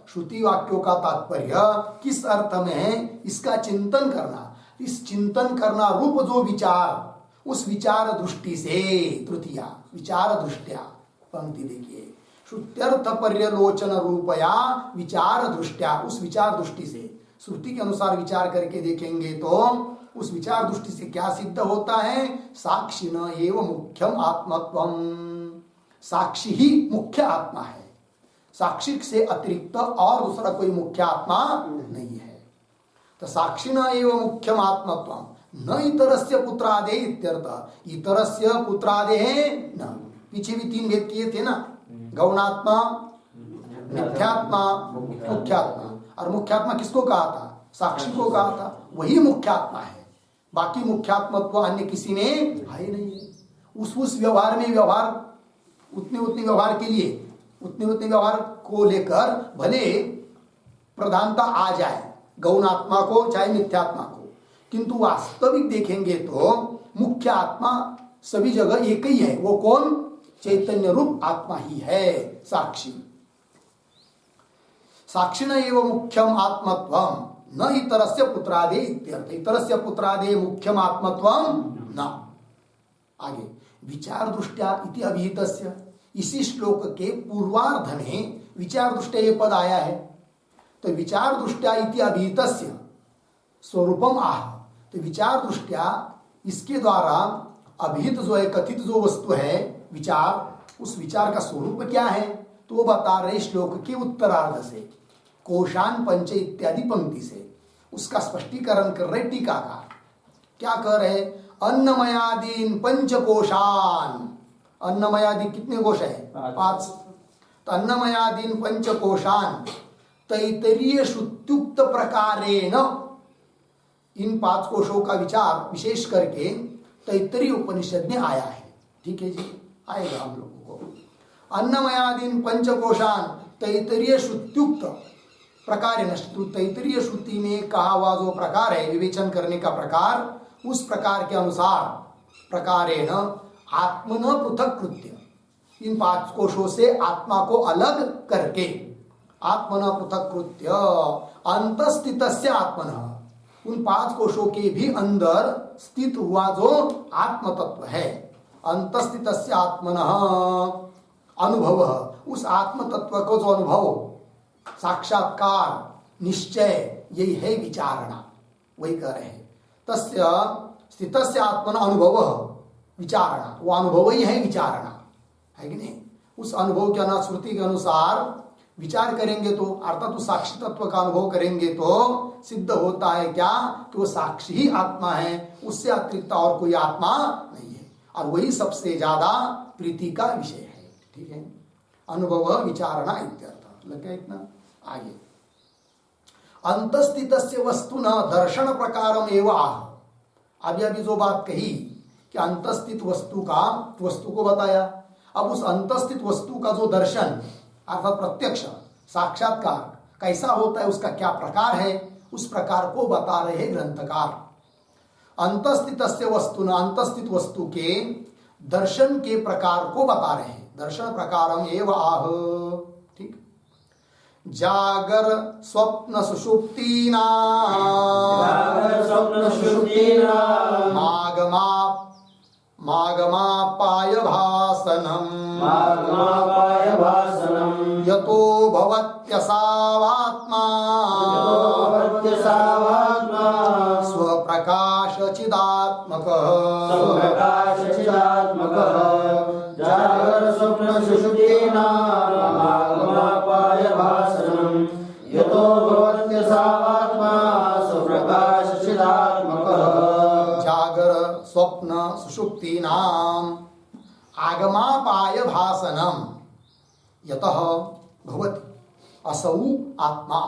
श्रुति वाक्यों का तात्पर्य किस अर्थ में है इसका चिंतन करना। इस चिंतन करना रूप जो विचार, उस विचार दृष्टि से, तृतीया विचार दृष्टिया, पंक्ति देखिए, श्रुत्यर्थ पर्यलोचन रूपया विचार दृष्टिया, उस विचार दृष्टि से, श्रुति के अनुसार विचार करके देखेंगे तो उस विचार दृष्टि से क्या सिद्ध होता है? साक्षिण एव मुख्यम आत्मत्वम, साक्षी ही मुख्य आत्मा है, साक्षी से अतिरिक्त और दूसरा कोई मुख्य आत्मा नहीं है। तो साक्षिण एव मुख्यम आत्मत्वम न इतरस्य पुत्रादे इत्यर्थ। इतरस्य पुत्रादे न, पीछे भी 3 भेद किए थे ना, गौणात्मा, मिथ्यात्मा, मुख्यात्मा। और मुख्यात्मा किसको कहा था? साक्षी को कहा था, वही मुख्यात्मा है, बाकी मुख्यात्मत्व अन्य किसी में है नहीं है। उस व्यवहार में व्यवहार उतने व्यवहार के लिए, उतने व्यवहार को लेकर भले प्रधानता आ जाए गौणात्मा को चाहे मिथ्यात्मा को, किंतु वास्तविक देखेंगे तो मुख्य आत्मा सभी जगह एक ही है। वो कौन? चैतन्य रूप आत्मा ही है, साक्षी। साक्षिण एव मुख्यम आत्मत्वम न इतरस्य पुत्रादे इत्यर्थ। इतरस्य पुत्रादे मुख्यम आत्मत्वम न। आगे विचार दृष्टिया इति अभिहितस्य, इसी श्लोक के पूर्वार्ध में विचार दृष्टिया ये पद आया है। तो विचार दृष्टिया इति अभिहितस्य स्वरूपम आह, तो विचार दृष्टिया इसके द्वारा अभिहित जो है, कथित जो वस्तु है विचार, उस विचार का स्वरूप क्या है तो वो बता रहे श्लोक के उत्तरार्ध से, कोशान पंच इत्यादि पंक्ति से उसका स्पष्टीकरण कर रहे टीकाकार। क्या कह रहे? अन्नमयादीन पंचकोशान। अन्नमयादि कितने कोश है? 5। तो अन्नमयादीन पंचकोशान तैतरीय श्रुत्युक्त प्रकारेण, इन 5 कोशों का विचार विशेष करके तैतरीय उपनिषद में आया है। ठीक है जी, आएगा हम लोगों को। अन्नमयादीन पंचकोशान तैतरीय श्रुत्युक्त प्रकार, तैतरीय श्रुति में कहा हुआ जो प्रकार है विवेचन करने का प्रकार, उस प्रकार के अनुसार प्रकारेण आत्मन पृथक कृत्य, इन 5 कोशों से आत्मा को अलग करके, आत्मन पृथक कृत्य अंतस्थितस्य आत्मन, उन 5 कोशों के भी अंदर स्थित हुआ जो आत्म तत्व है, अंतस्थितस्य आत्मनः अनुभव, उस आत्म तत्व को जो अनुभव, साक्षात्कार, निश्चय, यही है विचारणा। वही कह रहे हैं तस्य स्थितस्य आत्मन अनुभव विचारणा, वो अनुभव ही है विचारणा, है कि नहीं? उस अनुभव के अनुसार श्रुति के अनुसार विचार करेंगे तो अर्थात उस साक्षी तत्व का अनुभव करेंगे तो सिद्ध होता है क्या कि वो साक्षी ही आत्मा है, उससे अतिरिक्त और कोई आत्मा नहीं है, और वही सबसे ज्यादा प्रीति का विषय है। ठीक है, अनुभव विचारणा इत्यर्थ। लग गया इतना? आगे अंतस्थितस्य वस्तुना दर्शन प्रकारम एव आह। अभी जो बात कही कि अंतस्थित वस्तु को बताया, अब उस अंतस्थित वस्तु का जो दर्शन अर्थात प्रत्यक्ष साक्षात्कार कैसा होता है, उसका क्या प्रकार है, उस प्रकार को बता रहे हैं ग्रंथकार। अंतस्थितस्य वस्तुना, अंतस्थित वस्तु के दर्शन के प्रकार को बता रहे हैं। दर्शन प्रकारम एव आह। ठीक, जागर स्वप्न सुषुप्तीना मागमापाय भासनम यतो भवत्यसावात्मा स्वप्रकाश चिदात्मक जागर स्वप्न सुषुप्तीना मागमापाय भासनम यतो भवत्यसावात्मा स्वप्रकाश चिदात्मक। जागर स्वप्न सुषुप्तीनाम आगमापाय भासनम यतः भवति असौ आत्मा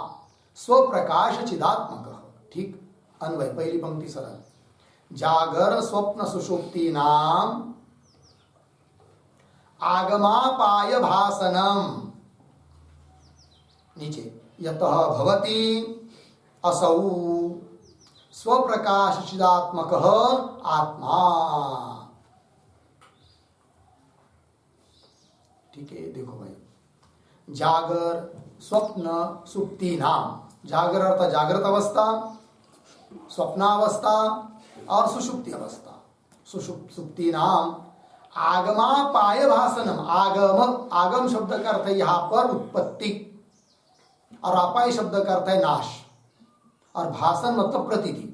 स्वप्रकाश चिदात्मक। ठीक, अन्वय पहली पंक्ति सरल। जागर स्वप्न सुषुप्तीनाम आगमापाय भासनम, नीचे यतः भवति असौ स्वप्रकाश चिदात्मक आत्मा। ठीक है, देखो भाई, जागर स्वप्न सुप्ति नाम, जागर अर्थात जागृत अवस्था, स्वप्नावस्था और सुषुप्ति अवस्था। सुषुप्ति नाम आगमापाय भासनम, आगम शब्द का अर्थ है यहाँ पर उत्पत्ति, और अपाय शब्द का अर्थ है नाश, और भासन मतलब प्रतीति।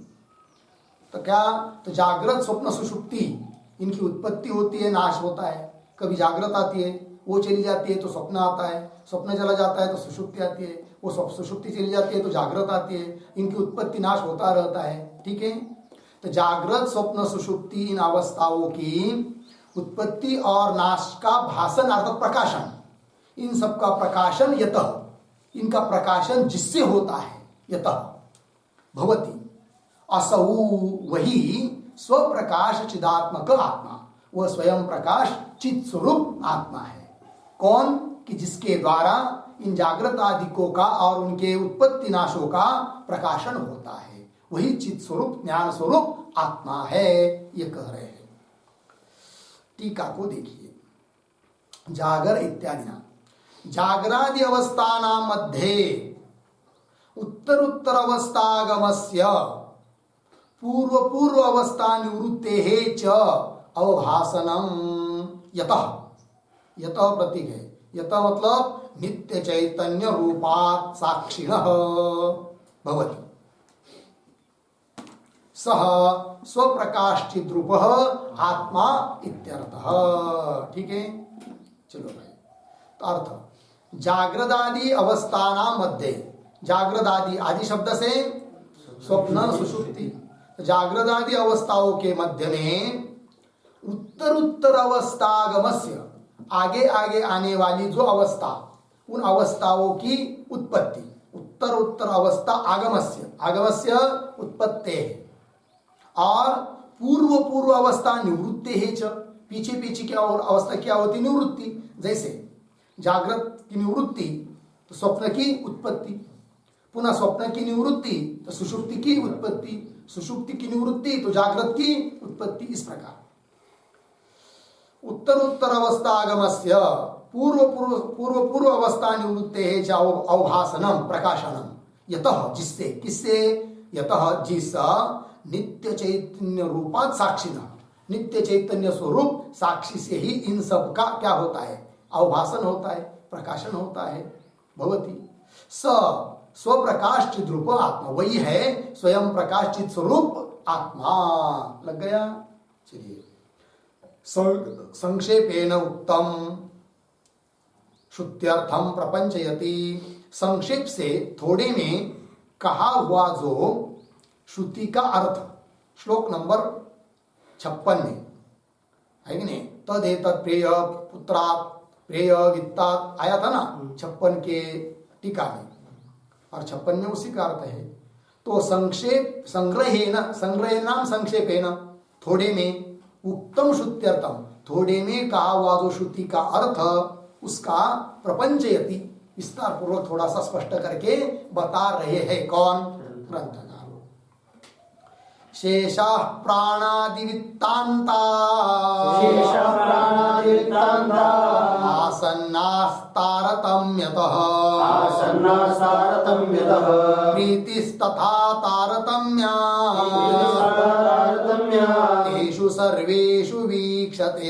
तो क्या, तो जागृत स्वप्न सुषुप्ति इनकी उत्पत्ति होती है, नाश होता है। कभी जागृत आती है, वो चली जाती है तो स्वप्न आता है, स्वप्न चला जाता है तो सुषुप्ति आती है, वो सुषुप्ति चली जाती है तो जागृत आती है। इनकी उत्पत्ति नाश होता रहता है। ठीक है, तो जागृत स्वप्न सुषुप्ति इन अवस्थाओं की उत्पत्ति और नाश का भासन अर्थात प्रकाशन, इन सब का प्रकाशन यतः, इनका प्रकाशन जिससे होता है, यतः भवति असौ, वही स्वप्रकाश चिदात्मक आत्मा, वह स्वयं प्रकाश चित स्वरूप आत्मा है। कौन, कि जिसके द्वारा इन जागृत आदिकों का और उनके उत्पत्ति नाशों का प्रकाशन होता है, वही चित स्वरूप ज्ञान स्वरूप आत्मा है, ये कह रहे हैं। टीका को देखिए, जागर इत्यादि ना जागरादि अवस्थानां मध्ये उत्तर अवस्थागमस्य पूर्व अवस्था निवृत्तेः च अवभासनम यतः, यतः प्रतीक है, यतः मतलब नित्य चैतन्य रूपात् साक्षिणः भवति सह स्वप्रकाशचिद्रूपः आत्मा इत्यर्थः। ठीक है, चलो भाई, तो अर्थ जागृदादि अवस्थानां मध्ये, जागृदादि आदि शब्द से स्वप्न सुषुप्ति, जागृदादि अवस्थाओं के मध्य में उत्तर अवस्थागमस्य, आगे आगे आने वाली जो अवस्था, उन अवस्थाओं की उत्पत्ति, उत्तर अवस्था आगमस्य, आगमस्य उत्पत्ते है, और पूर्व अवस्था निवृत्ते है च, पीछे पीछे की अवस्था क्या होती, निवृत्ति। जैसे जागृत की निवृत्ति तो स्वप्न की उत्पत्ति, पुनः स्वप्न की निवृत्ति तो सुषुप्ति की उत्पत्ति, सुषुप्ति की निवृत्ति तो जागृत की उत्पत्ति। इस प्रकार उत्तर अवस्था आगमस्य पूर्व अवस्था निवृत्ते है अवभासनम प्रकाशनम यतः, जिससे, किससे, यतः जिस नित्य चैतन्य रूपात् साक्षिणः, नित्य चैतन्य स्वरूप साक्षी से ही इन सब का क्या होता है, अवभासन होता है, प्रकाशन होता है। भवति स स्वप्रकाश चिद्रूप आत्मा, वही है स्वयं प्रकाश चित स्वरूप आत्मा। लग गया? चलिए संक्षेपेण उत्तम, श्रुत्यर्थम प्रपंचयति। संक्षेप से थोड़े में कहा हुआ जो श्रुति का अर्थ श्लोक नंबर 56 में है कि नहीं, तदेतत् प्रेय पुत्रात् प्रेय वित्तात् आया था ना 56 के टीका में, और 56 में उसी का अर्थ है। तो संक्षेप संग्रहेण संक्षेपेण थोड़े में उक्तम श्रुत्यर्थम, थोड़े में कहा हुआ जो श्रुति का अर्थ उसका प्रपंचयति विस्तार पूर्वक थोड़ा सा स्पष्ट करके बता रहे हैं। कौन? ग्रंथकार। शेषाः प्राणादिवित्तान्ता आसन्नास्तारतम्यतः प्रीतिस्तथा तारतम्या तेषु सर्वेषु वीक्षते।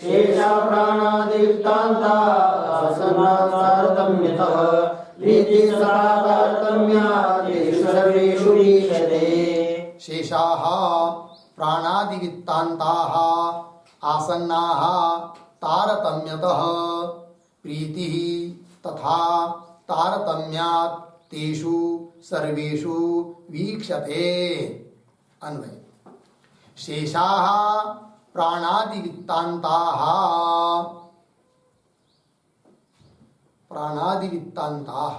शेषाः प्राणादिवित्तान्ता आसन्नास्तारतम्यतः शेषाः प्राणादिवित्तान्ताः आसन्नाः तारतम्यतः प्रीतिः तथा तारतम्यात् तेषु सर्वेषु वीक्षते। अन्वय। शेषाः प्राणादिवित्तान्ताः प्राणादिवित्तान्ताः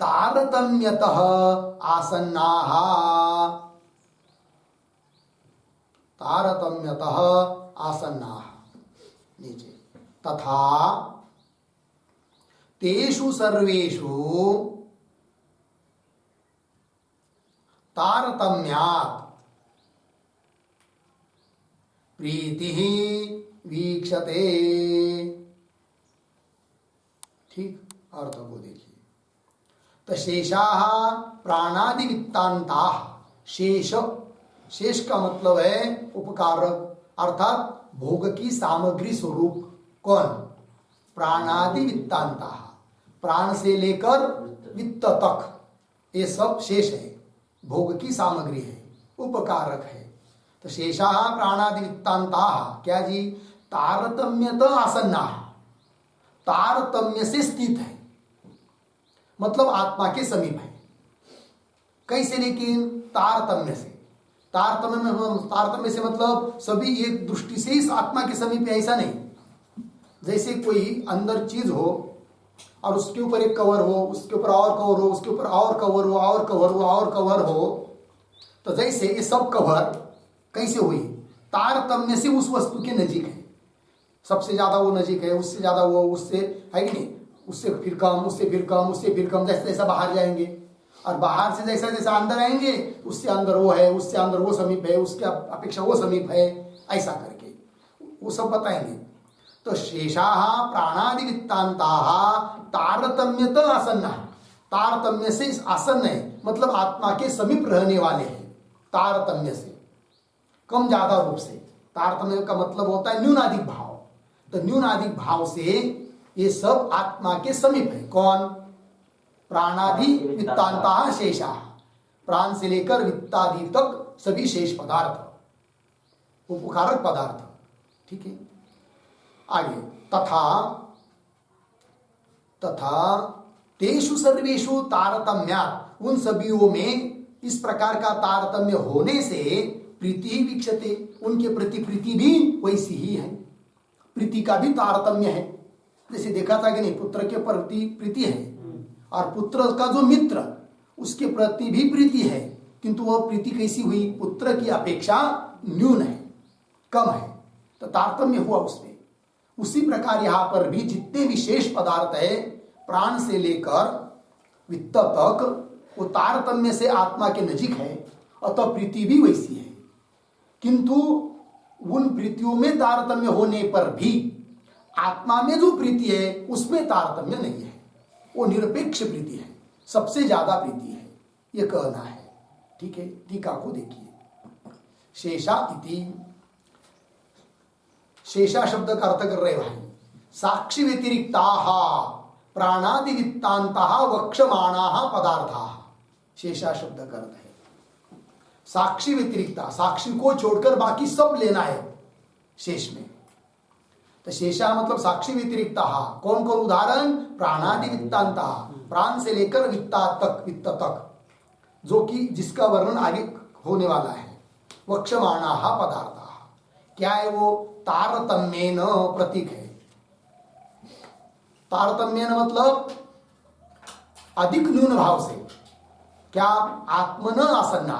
तारतम्यतः आसन्नाः तारतम्यतः आसन्नाः नीचे तथा तेषु सर्वेषु तारतम्यात् प्रीतिः वीक्षते। ठीक, अर्थ को देखिए। तो शेषाः प्राणादिवित्तान्ताः, शेष का मतलब है उपकारक अर्थात भोग की सामग्री स्वरूप। कौन? प्राणादिवित्तान्ताः, प्राण से लेकर वित्त तक ये सब शेष है, भोग की सामग्री है, उपकारक है। तो शेषाः प्राणादिवित्तान्ताः क्या जी? तारतम्यत आसन्नाः, तारतम्य से स्थित है, मतलब आत्मा के समीप है। कैसे? लेकिन तारतम्य से, तारतम्य से मतलब सभी एक दृष्टि से इस आत्मा के समीप है, ऐसा नहीं। जैसे कोई अंदर चीज हो और उसके ऊपर एक कवर हो, उसके ऊपर और कवर हो, उसके ऊपर और कवर हो, और कवर हो, और कवर हो, तो जैसे ये सब कवर कैसे हुई? तारतम्य से उस वस्तु के नजीक है, सबसे ज्यादा वो नजीक है, उससे ज्यादा वो, उससे है कि नहीं, उससे फिर कम, उससे फिर कम, उससे फिर कम, जैसे जैसा बाहर जाएंगे और बाहर से जैसा जैसा अंदर आएंगे उससे अंदर वो है, उससे अंदर वो समीप है, उसके अपेक्षा वो समीप है, ऐसा करके वो सब बताएंगे। तो शेषाः प्राणादिवित्तान्ताः तारतम्यत आसन्नाः, तारतम्य से आसन्न है, मतलब आत्मा के समीप रहने वाले हैं। तारतम्य से कम ज्यादा रूप से, तारतम्य का मतलब होता है न्यूनाधिक भाव। तो न्यूनाधिक भाव से ये सब आत्मा के समीप है। कौन? प्राणादि वित्तान्ताः शेषाः, प्राण से लेकर वित्तादि तक सभी शेष पदार्थ, उपकारक पदार्थ। ठीक है, आगे। तथा तेषु सर्वेषु तारतम्यात्, उन सभीयों में इस प्रकार का तारतम्य होने से प्रीति ही वीक्षते, उनके प्रति प्रीति भी वैसी ही है, प्रीति का भी तारतम्य है। जैसे देखा था कि नहीं, पुत्र के प्रति प्रीति है और पुत्र का जो मित्र उसके प्रति भी प्रीति है, किंतु वह प्रीति कैसी हुई? पुत्र की अपेक्षा न्यून है, कम है, तो तारतम्य हुआ उसमें। उसी प्रकार यहाँ पर भी जितने विशेष पदार्थ है प्राण से लेकर वित्त तक, वो तारतम्य से आत्मा के नजीक है, अतः प्रीति भी वैसी है। किंतु उन प्रीतियों में तारतम्य होने पर भी आत्मा में जो प्रीति है उसमें तारतम्य नहीं है, वो निरपेक्ष प्रीति है, सबसे ज्यादा प्रीति है, ये कहना है। ठीक है, टीका को देखिए। शेषा इति, शेषा शब्द का अर्थ कर रहे भाई, साक्षी व्यतिरिक्ताः प्राणादिवित्तान्ताः वक्षमाणाः पदार्थाः। शेषा शब्द का अर्थ है साक्षी व्यतिरिक्ता, साक्षी को छोड़कर बाकी सब लेना है शेष में। तो शेषा मतलब साक्षी व्यतिरिक्त। कौन कौन उदाहरण? प्राणादि वित्तांत, प्राण से लेकर वित्ता तक, वित्त तक, जो कि जिसका वर्णन आगे होने वाला है। वक्षमाणा पदार्थ, क्या है वो? तारतम्येन प्रतीक है। तारतम्येन मतलब अधिक न्यून भाव से, क्या? आत्मन आसन्ना।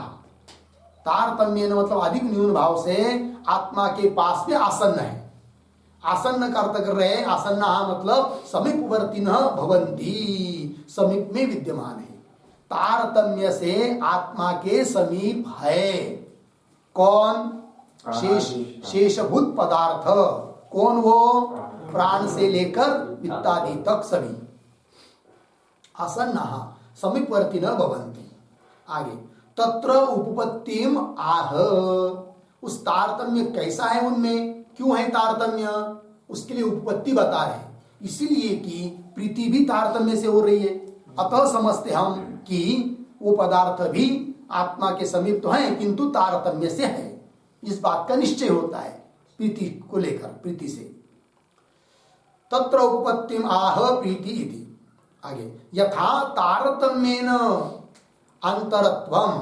तारतम्येन मतलब अधिक न्यून भाव से आत्मा के पास में आसन्न है। आसन्न का अर्थ कर रहे हैं, आसन्ना मतलब समीपवर्तिनः भवन्ति, समीप में विद्यमान है। तारतम्य से आत्मा के समीप है। कौन? शेषभूत पदार्थ। कौन वो? प्राण से लेकर वित्तादि तक सभी। आसन्ना समीपवर्तिनः भवन्ति। आगे, तत्र उपपत्तिम आह। उस तारतम्य कैसा है उनमें, क्यों है तारतम्य, उसके लिए उपपत्ति बता रहे हैं। इसीलिए कि प्रीति भी तारतम्य से हो रही है। अतः समझते हम कि वो पदार्थ भी आत्मा के समीप तो है किंतु तारतम्य से है। इस बात का निश्चय होता है प्रीति को लेकर, प्रीति से। तत्र उपपत्तिम आह प्रीति इति। आगे, यथा तारतम्येन अंतरत्वम,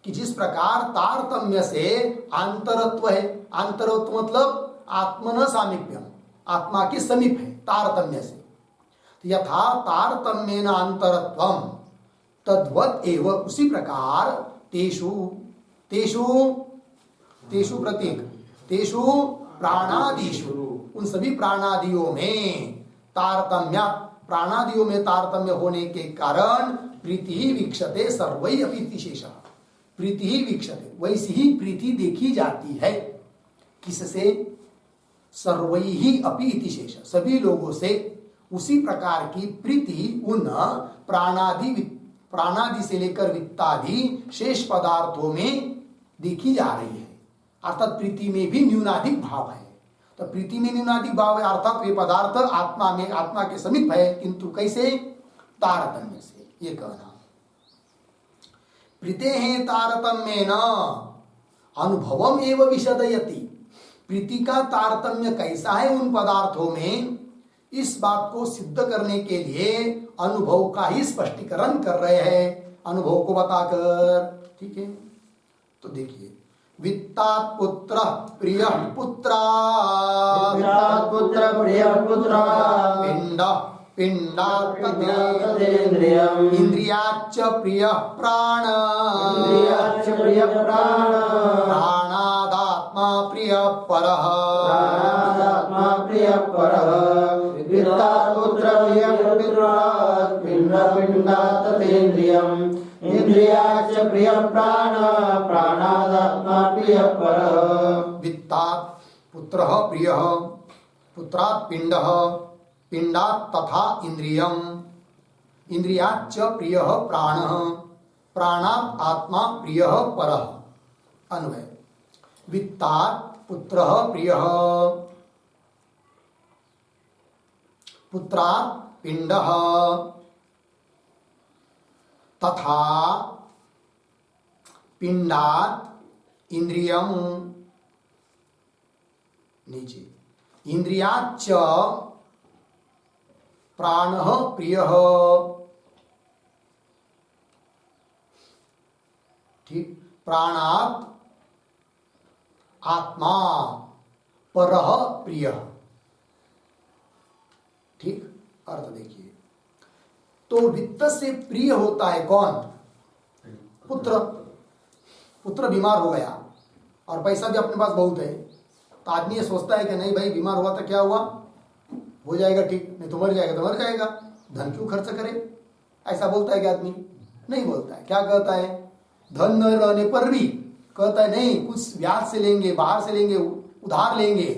कि जिस प्रकार तारतम्य से अंतरत्व है। अंतरत्व मतलब आत्मन सामीप्यम, आत्मा के समीप है तारतम्य से। यथा तारतम्येन अंतरत्वम तद्वत् एव, उसी प्रकार तेषु तेषु तेषु प्रतीक, तेषु प्राणादिषु, उन सभी प्राणादियों में तारतम्य, प्राणादियों में तारतम्य होने के कारण प्रीति ही वीक्षते सर्वै अपि इति शेषः। प्रीति ही वीक्षते, वैसी ही प्रीति देखी जाती है। किससे? सर्वै ही अपि इति शेषः, सभी लोगों से उसी प्रकार की प्रीति उन प्राणादि से लेकर वित्तादि शेष पदार्थों में देखी जा रही है। अर्थात प्रीति में भी न्यूनाधिक भाव है। तो प्रीति में न्यूनाधिक भाव है, अर्थात वे पदार्थ आत्मा में, आत्मा के समीप है, किंतु कैसे? तारतम्य से। ये कहना, प्रीतेः तारतम्येन अनुभवम एव विशदयति। प्रीति का तारतम्य कैसा है उन पदार्थों में, इस बात को सिद्ध करने के लिए अनुभव का ही स्पष्टीकरण कर रहे हैं, अनुभव को बताकर। ठीक है, तो देखिए, वित्तात् पुत्र प्रिय पुत्रात्, वित्तात् पुत्र प्रिय पुत्रात्, पिंड पिंडात् तदेन्द्रियम्, इंद्रियाच्च प्रिय प्राण, इंद्रियाच्च प्रिय प्राण, प्राणादात्मा प्रिय परः, प्राणादात्मा प्रिय परः। वित्तात् पुत्र प्रिय पुत्रात्, पिंड पिंडात् तदेन्द्रियम्, इंद्रियाच्च प्रिय प्राण, प्राणादात्मा प्रिय परः। वित्तात् पुत्रः प्रियः, पुत्रात् पिंडः, पिंडात् तथा इंद्रियम्, इंद्रियाच्च प्रियः प्राणः, प्राणात् आत्मा प्रियः परः। अन्वय, वित्तात् पुत्रः प्रियः, पुत्रात् पिंडः तथा पिंडात् इंद्रियम्, नीचे, इंद्रियाच्च प्राणः प्रियः। ठीक, प्राणात् आत्मा परः प्रियः। ठीक, अर्थ देखिए, तो वित्त से प्रिय होता है कौन? पुत्र। पुत्र बीमार हो गया और पैसा भी अपने पास बहुत है, तो आदमी ये सोचता है कि नहीं भाई, बीमार हुआ तो क्या हुआ, हो जाएगा ठीक, नहीं तो मर जाएगा तो मर जाएगा, धन क्यों खर्च करे, ऐसा बोलता है कि आदमी? नहीं बोलता है। क्या कहता है? धन न रहने पर भी कहता है नहीं, कुछ ब्याज से लेंगे, बाहर से लेंगे, उधार लेंगे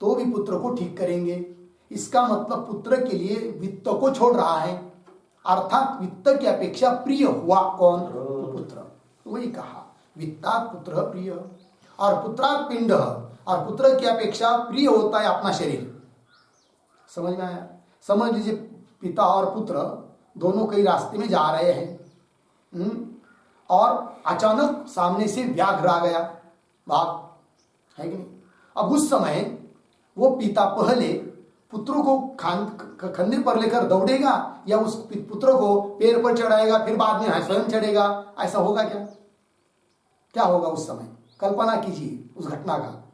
तो भी पुत्र को ठीक करेंगे। इसका मतलब पुत्र के लिए वित्त को छोड़ रहा है, अर्थात वित्त की अपेक्षा प्रिय हुआ कौन? पुत्र। वही कहा, वित्तात् पुत्र प्रिय, और पुत्रात् पिंड, और पुत्र की अपेक्षा प्रिय होता है अपना शरीर। समझ में आया? समझ लीजिए, पिता और पुत्र दोनों कई रास्ते में जा रहे हैं, और अचानक सामने से व्याघ्र आ गया, भाग, है कि नहीं? अब उस समय वो पिता पहले पुत्रों को कंधे पर लेकर दौड़ेगा या उस पुत्र को पैर पर चढ़ाएगा फिर बाद में स्वयं चढ़ेगा? ऐसा होगा क्या? क्या होगा उस समय? कल्पना कीजिए उस घटना का।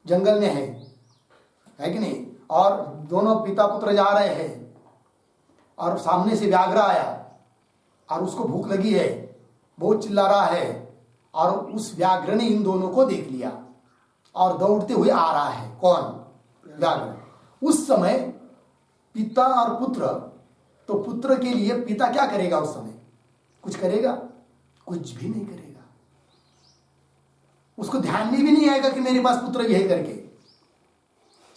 जंगल में है कि नहीं, और दोनों पिता पुत्र जा रहे हैं और सामने से व्याघ्र आया और उसको भूख लगी है, बहुत चिल्ला रहा है, और उस व्याघ्र ने इन दोनों को देख लिया और दौड़ते हुए आ रहा है। कौन? व्याघ्र। उस समय पिता और पुत्र, तो पुत्र के लिए पिता क्या करेगा उस समय? कुछ करेगा? कुछ भी नहीं करेगा। उसको ध्यान में भी नहीं आएगा कि मेरे पास पुत्र भी है करके।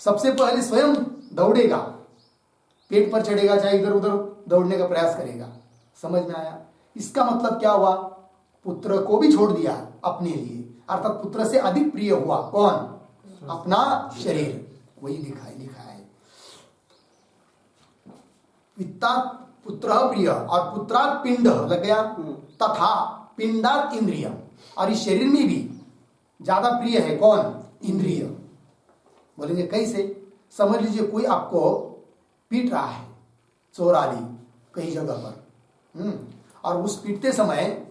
सबसे पहले स्वयं दौड़ेगा, पेट पर चढ़ेगा, चाहे इधर उधर दौड़ने का प्रयास करेगा। समझ में आया? इसका मतलब क्या हुआ? पुत्र को भी छोड़ दिया अपने लिए, अर्थात पुत्र से अधिक प्रिय हुआ कौन? अपना शरीर। वही लिखा है वित्तात् पुत्र प्रिय और पुत्रात् पिंड लग गया, तथा पिंडात् इंद्रिय। और इस शरीर में भी ज्यादा प्रिय है कौन? इंद्रिय। बोलेंगे कैसे? समझ लीजिए कोई आपको पीट रहा है, चोराली कहीं जगह पर, और उस पीटते समय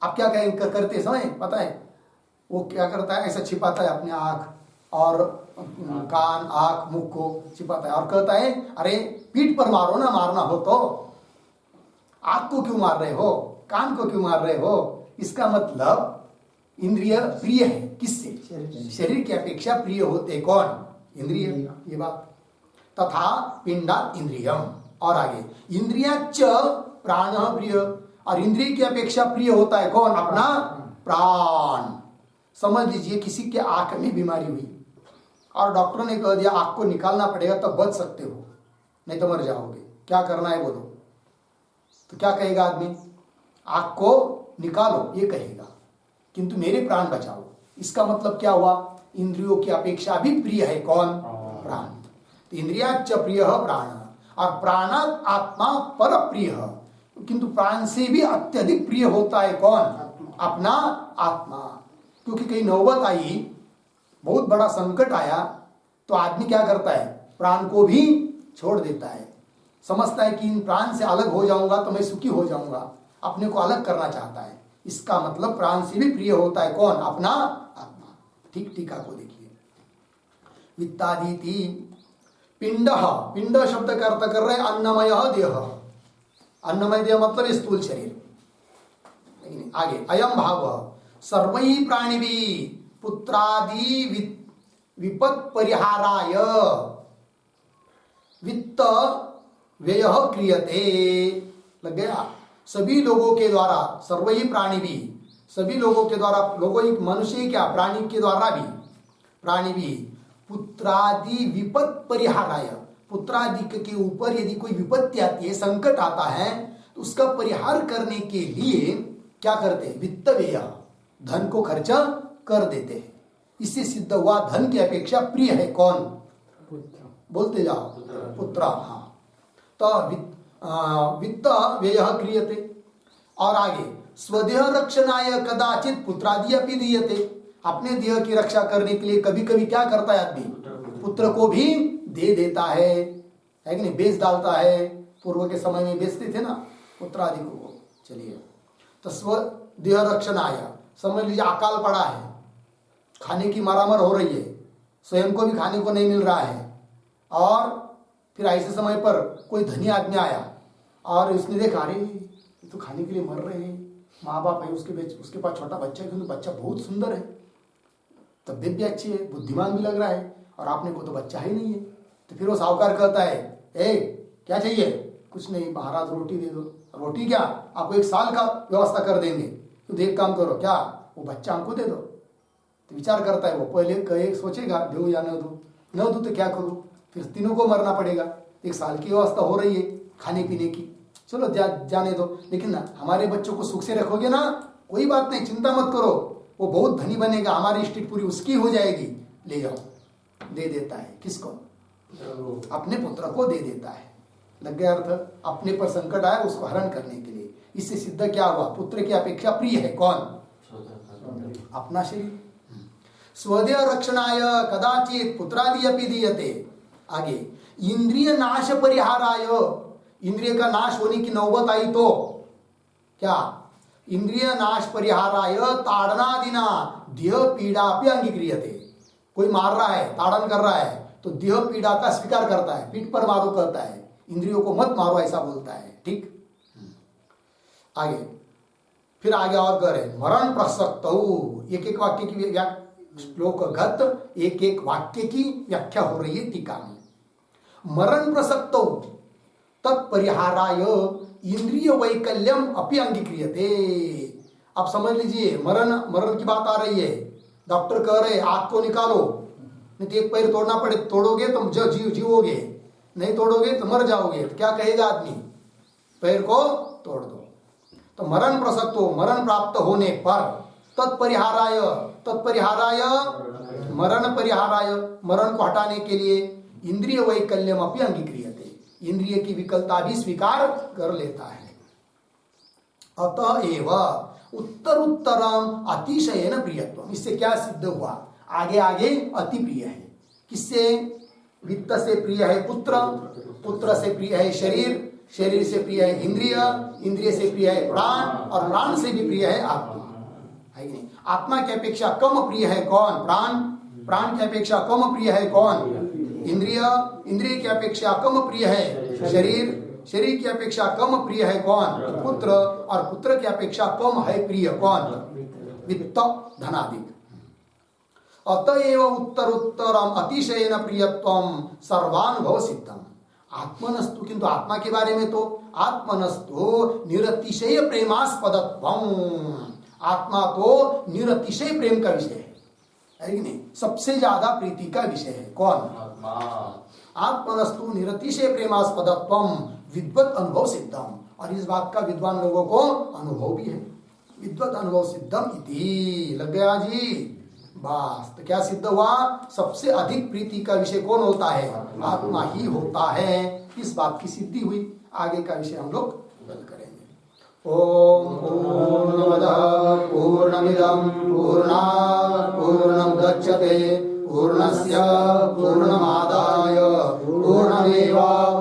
आप क्या करते समय पता है? वो क्या करता है? ऐसा छिपाता है अपने आंख और कान, आंख, मुख को छिपाता है और कहता है अरे पीठ पर मारो ना, मारना हो तो। आंख को क्यों मार रहे हो? कान को क्यों मार रहे हो? इसका मतलब इंद्रिय प्रिय है किससे? शरीर की अपेक्षा प्रिय होते कौन? इंद्रिय। ये बात। तथा पिंडात् इंद्रियम। और आगे इंद्रियाच्च प्राण प्रिय। और इंद्रिय की अपेक्षा प्रिय होता है कौन? अपना प्राण। समझ लीजिए किसी के आंख में बीमारी हुई और डॉक्टर ने कह दिया आंख को निकालना पड़ेगा तब बच सकते हो, नहीं तो मर जाओगे। क्या करना है बोलो? तो क्या कहेगा आदमी? आंख को निकालो ये कहेगा, किंतु मेरे प्राण बचाओ। इसका मतलब क्या हुआ? इंद्रियों की अपेक्षा भी प्रिय है कौन? प्राण। तो इंद्रियाच्च प्रिय प्राण। और प्राणात् आत्मा पर प्रिय, किंतु प्राण से भी अत्यधिक प्रिय होता है कौन? अपना आत्मा। क्योंकि कहीं नौबत आई, बहुत बड़ा संकट आया, तो आदमी क्या करता है? प्राण को भी छोड़ देता है। समझता है कि इन प्राण से अलग हो जाऊंगा तो मैं सुखी हो जाऊंगा, अपने को अलग करना चाहता है। इसका मतलब प्राण से भी प्रिय होता है कौन? अपना आत्मा। ठीक टीका को देखिए। वित्तादीति पिंड। पिंड शब्द का अर्थ कर रहे अन्नमय देह। अन्नमय देह मतलब स्थूल शरीर। लेकिन आगे अयम भाव सर्वै प्राणिभी पुत्रादि विपत् परिहाराय वित्त व्यय क्रियते। लग गया? सभी लोगों के द्वारा, सर्वै प्राणी भी, सभी लोगों के द्वारा, लोगों मनुष्य क्या प्राणी के द्वारा भी, प्राणी भी पुत्रादि विपत् परिहाराय, पुत्रादि के ऊपर यदि कोई विपत्ति आती है, संकट आता है, तो उसका परिहार करने के लिए क्या करते हैं? वित्त व्यय, धन को खर्चा कर देते हैं। इससे सिद्ध हुआ धन की अपेक्षा प्रिय है कौन? पुत्र। बोलते जाओ पुत्र। हाँ, तो वित्त व्यय क्रियते। और आगे स्वदेह रक्षणाय कदाचित पुत्रादि अपि दीयते। अपने देह की रक्षा करने के लिए कभी कभी क्या करता है आदमी? पुत्र को भी दे देता है कि नहीं? बेच डालता है। पूर्व के समय में बेचते थे ना पुत्रादि को। चलिए, तो स्वदेह रक्षणाय, समझ लीजिए अकाल पड़ा है, खाने की मारामार हो रही है, स्वयं को भी खाने को नहीं मिल रहा है, और फिर ऐसे समय पर कोई धनी आदमी आया और उसने देखा अरे ये तो खाने के लिए मर रहे हैं, माँ बाप है उसके पास छोटा बच्चा है, क्योंकि बच्चा बहुत सुंदर है, तबीयत भी अच्छी है, बुद्धिमान भी लग रहा है, और आपने को तो बच्चा ही नहीं है। तो फिर वो साहूकार कहता है ए क्या चाहिए? कुछ नहीं महाराज, रोटी दे दो। रोटी क्या, आपको 1 साल का व्यवस्था कर देंगे, तो एक काम करो, क्या वो बच्चा हमको दे दो। तो विचार करता है वो, पहले कहे सोचेगा दो या न दो, न दो तो क्या करूँ, फिर तीनों को मरना पड़ेगा। 1 साल की व्यवस्था हो रही है खाने पीने की, चलो जाने दो, लेकिन ना हमारे बच्चों को सुख से रखोगे ना, कोई बात नहीं, चिंता मत करो, वो बहुत धनी बनेगा, हमारी स्टेट पूरी उसकी हो जाएगी, ले जाओ। दे देता है किसको? अपने पुत्र को दे देता है। लग गया अर्थ? अपने पर संकट आया उसको हरण करने के लिए। इससे सिद्ध क्या हुआ? पुत्र की अपेक्षा प्रिय है कौन? अपना शरीर। स्वदेह रक्षणाय कदाचित पुत्रादि अपि दीयते। आगे इंद्रिय नाश परिहाराय, इंद्रिय का नाश होने की नौबत आई तो क्या, इंद्रिय नाश परिहाराय ताड़नादिना देह पीड़ा भी अंगीक्रियते। कोई मार रहा है, ताड़न कर रहा है तो देह पीड़ा का स्वीकार करता है, पीठ पर मारो कहता है, इंद्रियों को मत मारो ऐसा बोलता है। ठीक, आगे फिर आगे और कह रहे मरण प्रसक्त, एक एक वाक्य की श्लोकगत एक एक वाक्य की व्याख्या हो रही है टीका में। मरण प्रसक्त तत्परिहाराय इंद्रिय वैकल्यम अपि अंगीक्रियते। आप समझ लीजिए, मरण की बात आ रही है। डॉक्टर कह रहे आंख को निकालो, नहीं तो एक पैर तोड़ना पड़े, तोड़ोगे तो जीवोगे, नहीं तोड़ोगे तो मर जाओगे। तो क्या कहेगा आदमी, पैर को तोड़ दो। तो मरण प्रसक्त हो, मरण प्राप्त होने पर तत्परिहाराय, तत्परिहाराय मरण परिहाराय, मरण को हटाने के लिए इंद्रिय वैकल्यम अपि अंगीक्रियते, इंद्रिय की विकलता भी स्वीकार कर लेता है। अतएव उत्तर उत्तरम अतिशयन प्रियत्व, इससे क्या सिद्ध हुआ, आगे आगे अति प्रिय है। किससे, वित्त से प्रिय है पुत्र, पुत्र से प्रिय है शरीर, शरीर से प्रिय है इंद्रिय, इंद्रिय से प्रिय है प्राण, और प्राण से भी प्रिय है आत्मा, है कि नहीं। आत्मा की अपेक्षा कम प्रिय है कौन, प्राण, प्राण की अपेक्षा कम प्रिय है कौन, इंद्रिय, इंद्रिय की अपेक्षा कम प्रिय है शरीर, शरीर की अपेक्षा कम प्रिय है कौन, पुत्र, और पुत्र की अपेक्षा कम है प्रिय कौन, वित्त धनादिक। अतएव उत्तर उत्तरम अतिशयन प्रियत्वम सर्वानुभव सिद्धम। आत्मनस्तु, किंतु आत्मा के बारे में तो आत्मनस्तु निरतिशय प्रेमास्पदत्वम, आत्मा तो निरतिशय प्रेम का विषय है कि नहीं, सबसे ज्यादा प्रीति का विषय है कौन, आत्मनस्तु निरतिशय प्रेमास्पदत्वम विद्वत अनुभव सिद्धम। और इस बात का विद्वान लोगों को अनुभव भी है, विद्वत अनुभव सिद्धम इति। लग गया जी, बस। तो क्या सिद्ध हुआ, सबसे अधिक प्रीति का विषय कौन होता है, आत्मा ही होता है। इस बात की सिद्धि हुई। आगे का विषय हम लोग कल करेंगे। ओम पूर्णमदः पूर्णमिदं पूर्णात् पूर्णमुदच्यते पूर्णस्य पूर्णमादाय पूर्णमेवावशिष्यते।